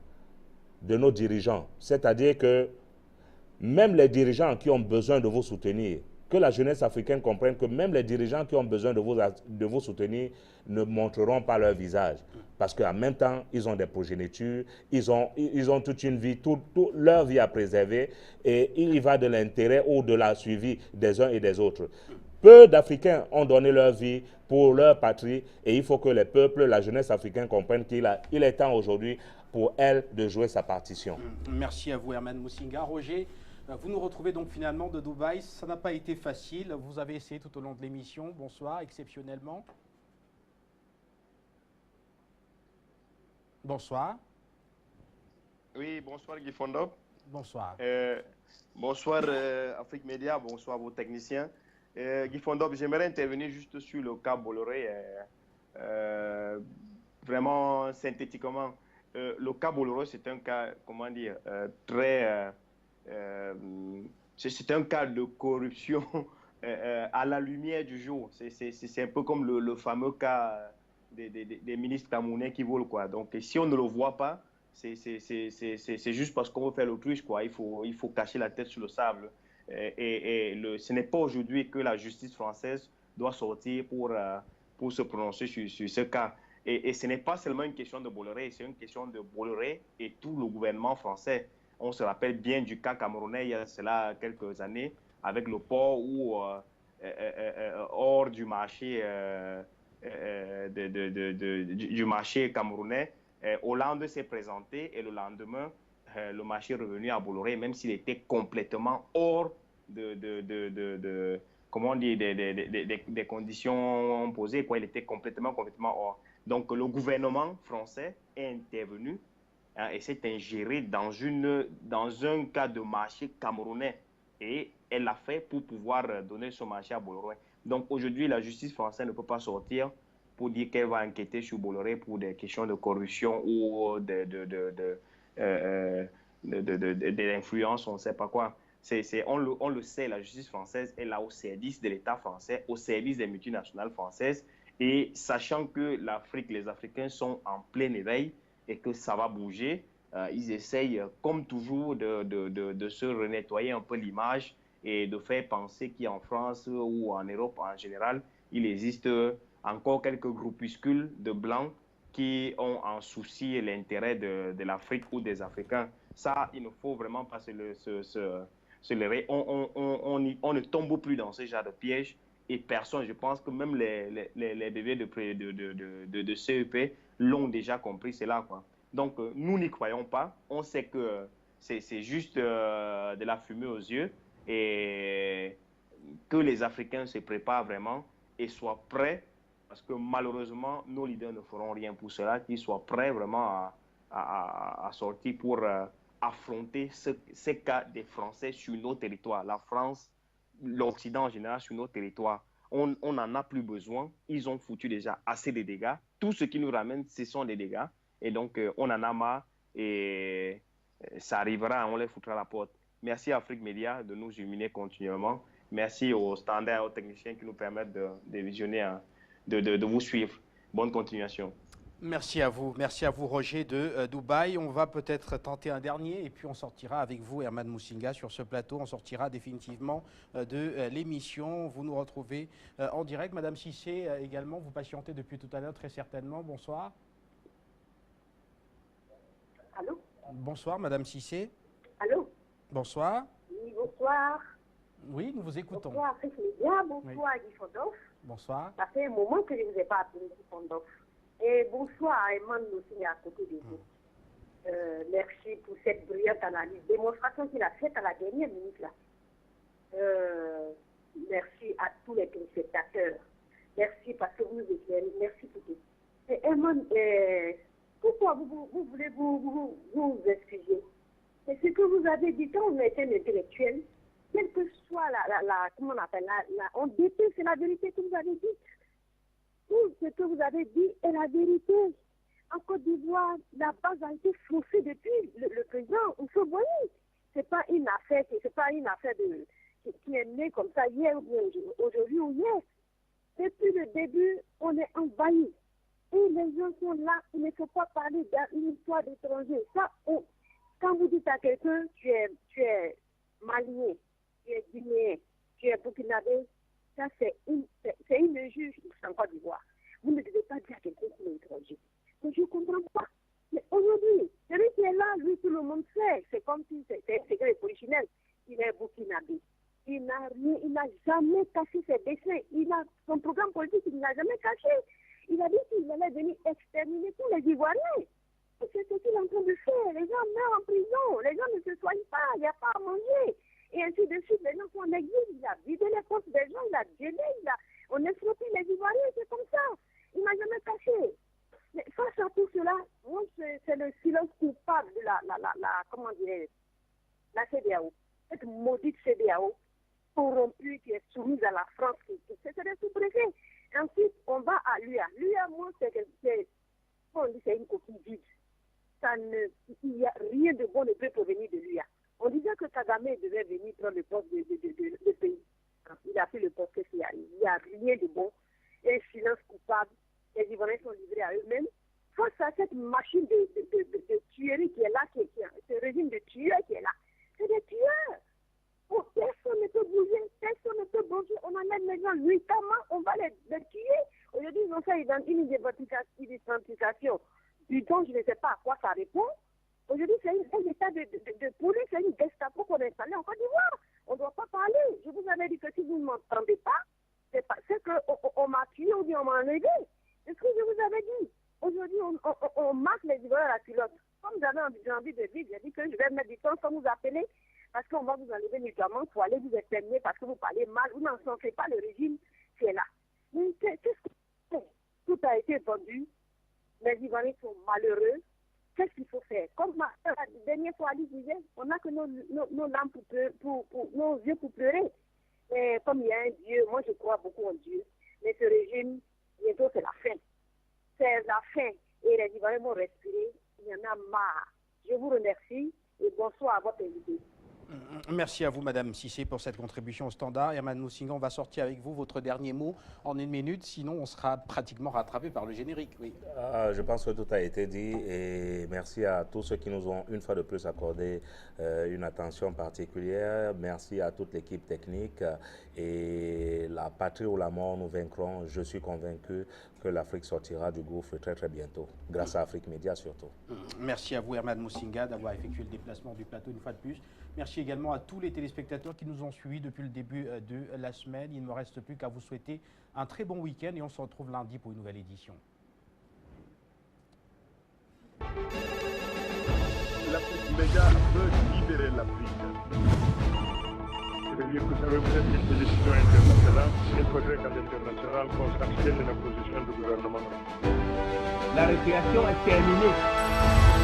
de nos dirigeants. C'est-à-dire que même les dirigeants qui ont besoin de vous soutenir, que la jeunesse africaine comprenne que même les dirigeants qui ont besoin de vous soutenir ne montreront pas leur visage. Parce qu'en même temps, ils ont des progénitures, ils ont toute une vie, toute leur vie à préserver, et il y va de l'intérêt ou de la suivi des uns et des autres. Peu d'Africains ont donné leur vie pour leur patrie, et il faut que les peuples, la jeunesse africaine comprennent qu'il est temps aujourd'hui pour elle de jouer sa partition. Merci à vous, Herman Musinga. Roger, vous nous retrouvez donc finalement de Dubaï. Ça n'a pas été facile. Vous avez essayé tout au long de l'émission. Bonsoir, exceptionnellement. Bonsoir. Oui, bonsoir Guy Fondop. Bonsoir. Bonsoir Afrique Média, bonsoir vos techniciens. Guy Fondop, j'aimerais intervenir juste sur le cas Bolloré. Vraiment synthétiquement, le cas Bolloré, c'est un cas, comment dire, très... c'est un cas de corruption à la lumière du jour. C'est un peu comme le fameux cas des ministres camerounais qui volent, quoi. Donc, si on ne le voit pas, c'est juste parce qu'on veut faire l'autruche, quoi. Il faut cacher la tête sous le sable. Ce n'est pas aujourd'hui que la justice française doit sortir pour se prononcer sur ce cas. Et ce n'est pas seulement une question de Bolloré, c'est une question de Bolloré et tout le gouvernement français. On se rappelle bien du cas camerounais il y a cela quelques années, avec le port où, hors du marché, du marché camerounais, Hollande s'est présenté et le lendemain, le marché est revenu à Bolloré, même s'il était complètement hors comment on dit, des conditions posées, quoi. Il était complètement hors. Donc le gouvernement français est intervenu et s'est ingéré dans un cas de marché camerounais. Et elle l'a fait pour pouvoir donner ce marché à Bolloré. Donc aujourd'hui, la justice française ne peut pas sortir pour dire qu'elle va enquêter sur Bolloré pour des questions de corruption ou d'influence, on ne sait pas quoi. On le sait, la justice française est là au service de l'État français, au service des multinationales françaises. Et sachant que l'Afrique, les Africains sont en plein éveil et que ça va bouger, ils essayent, comme toujours, de se renettoyer un peu l'image et de faire penser qu'en France ou en Europe en général, il existe encore quelques groupuscules de Blancs qui ont en souci l'intérêt de l'Afrique ou des Africains. Ça, il ne faut vraiment pas se leurrer. On ne tombe plus dans ce genre de piège. Et personne, je pense que même les bébés de CEP l'ont déjà compris, c'est là, quoi. Donc, nous n'y croyons pas. On sait que c'est juste de la fumée aux yeux et que les Africains se préparent vraiment et soient prêts, parce que malheureusement, nos leaders ne feront rien pour cela, qu'ils soient prêts vraiment à sortir pour affronter ces cas des Français sur nos territoires. La France, l'Occident en général sur nos territoires. On n'en a plus besoin. Ils ont foutu déjà assez de dégâts. Tout ce qui nous ramène, ce sont des dégâts. Et donc, on en a marre et ça arrivera, on les foutra à la porte. Merci à Afrique Média de nous illuminer continuellement. Merci aux standards et aux techniciens qui nous permettent de visionner, de vous suivre. Bonne continuation. Merci à vous Roger de Dubaï. On va peut-être tenter un dernier et puis on sortira avec vous, Herman Musinga, sur ce plateau. On sortira définitivement de l'émission. Vous nous retrouvez en direct. Madame Cissé également, vous patientez depuis tout à l'heure très certainement. Bonsoir. Allô? Bonsoir Madame Cissé. Allô? Bonsoir. Oui, bonsoir. Oui, nous vous écoutons. Bonsoir Afrique Média, bonsoir Guy Fondoff. Bonsoir. Ça fait un moment que je ne vous ai pas appelé Guy Fondoff. Et bonsoir à Herman Musinga à côté de vous. Merci pour cette brillante analyse, démonstration qu'il a faite à la dernière minute là. Merci à tous les téléspectateurs. Merci parce que vous nous éclairez. Merci pour tout. Et Herman, pourquoi vous voulez vous excuser? C'est ce que vous avez dit quand on était un intellectuel, quelle que soit comment on appelle, on déteste, c'est la vérité que vous avez dit. Tout ce que vous avez dit est la vérité. En Côte d'Ivoire, la base a été faussée depuis le président Ousseini. C'est pas une affaire, qui est née comme ça hier, aujourd'hui ou hier. Depuis le début, on est envahi. Et les gens sont là, il ne faut pas parler d'une histoire d'étranger. Ça, quand vous dites à quelqu'un, tu es malien, tu es guinéen, tu es burkinabé, ça c'est une injure en Côte d'Ivoire. Vous ne devez pas dire à quelqu'un qui est étranger. Mais je ne comprends pas. Mais aujourd'hui, celui qui est là, lui, tout le monde sait. C'est comme si c'était un secret polichinelle. Il est burkinabé. Il n'a jamais caché ses dessins. Son programme politique, il n'a jamais caché. Il a dit qu'il allait venir exterminer tous les Ivoiriens. C'est ce qu'il est en train de faire. Les gens meurent en prison. Les gens ne se soignent pas. Il n'y a pas à manger. Et ainsi de suite. Les gens sont en exil. Il a vidé les postes des gens. Il a violé. On exploite les Ivoiriens. C'est comme ça. Il n'a jamais caché. Mais face à tout cela, moi, c'est le silence coupable de comment dire, la CEDEAO. Cette maudite CEDEAO corrompue qui est soumise à la France. C'est des sous-préfets. Ensuite, on va à l'UA. L'UA, moi, c'est une coquille vide. Il n'y a rien de bon ne peut provenir de l'UA. On disait que Kagame devait venir prendre le poste de pays. Il a fait le poste qu'il a. Il n'y a rien de bon. Et silence coupable. Les Ivoiriens sont livrés à eux-mêmes. Face à cette machine de tuerie qui est là, ce régime de tueurs qui est là. C'est des tueurs. Oh, personne ne peut bouger, personne ne peut bouger. On enlève les gens nuitamment, on va les tuer. Aujourd'hui, ils ont fait une identification du don, je ne sais pas à quoi ça répond. Aujourd'hui, c'est un état de police, c'est une Gestapo qu'on a installé en Côte d'Ivoire. On ne doit pas parler. Je vous avais dit que si vous ne m'entendez pas, c'est qu'on m'a tué ou bien on m'a enlevé. C'est ce que je vous avais dit. Aujourd'hui, on marque les Ivoiriens à la culotte. Comme j'avais envie de vivre, j'ai dit que je vais mettre du temps sans vous appeler parce qu'on va vous enlever mutuellement pour aller vous exterminer parce que vous parlez mal. Vous n'en sentez pas le régime qui est là. Mais qu'est-ce que c'est? Tout a été vendu. Les Ivoiriens sont malheureux. Qu'est-ce qu'il faut faire? Comme la dernière fois, Ali disait, on n'a que nos lampes nos yeux pour pleurer. Mais comme il y a un Dieu, moi je crois beaucoup en Dieu. Mais ce régime, bientôt c'est la fin. C'est la fin. Et les Ivoiriens vont respirer. Il y en a marre. Je vous remercie et bonsoir à votre invité. Merci à vous, Madame Cissé, pour cette contribution au standard. Herman Musinga, on va sortir avec vous votre dernier mot en une minute, sinon on sera pratiquement rattrapé par le générique. Oui. Je pense que tout a été dit et merci à tous ceux qui nous ont une fois de plus accordé une attention particulière. Merci à toute l'équipe technique et la patrie ou la mort, nous vaincrons. Je suis convaincu que l'Afrique sortira du gouffre très très bientôt, grâce à Afrique Média surtout. Merci à vous, Herman Musinga, d'avoir effectué le déplacement du plateau une fois de plus. Merci également à tous les téléspectateurs qui nous ont suivis depuis le début de la semaine. Il ne me reste plus qu'à vous souhaiter un très bon week-end et on se retrouve lundi pour une nouvelle édition. L'Afrique Média veut libérer l'Afrique. C'est-à-dire que ça représente une décision internationale. Il faudrait qu'à l'international, qu'on s'abstienne de la position du gouvernement. La récréation est terminée.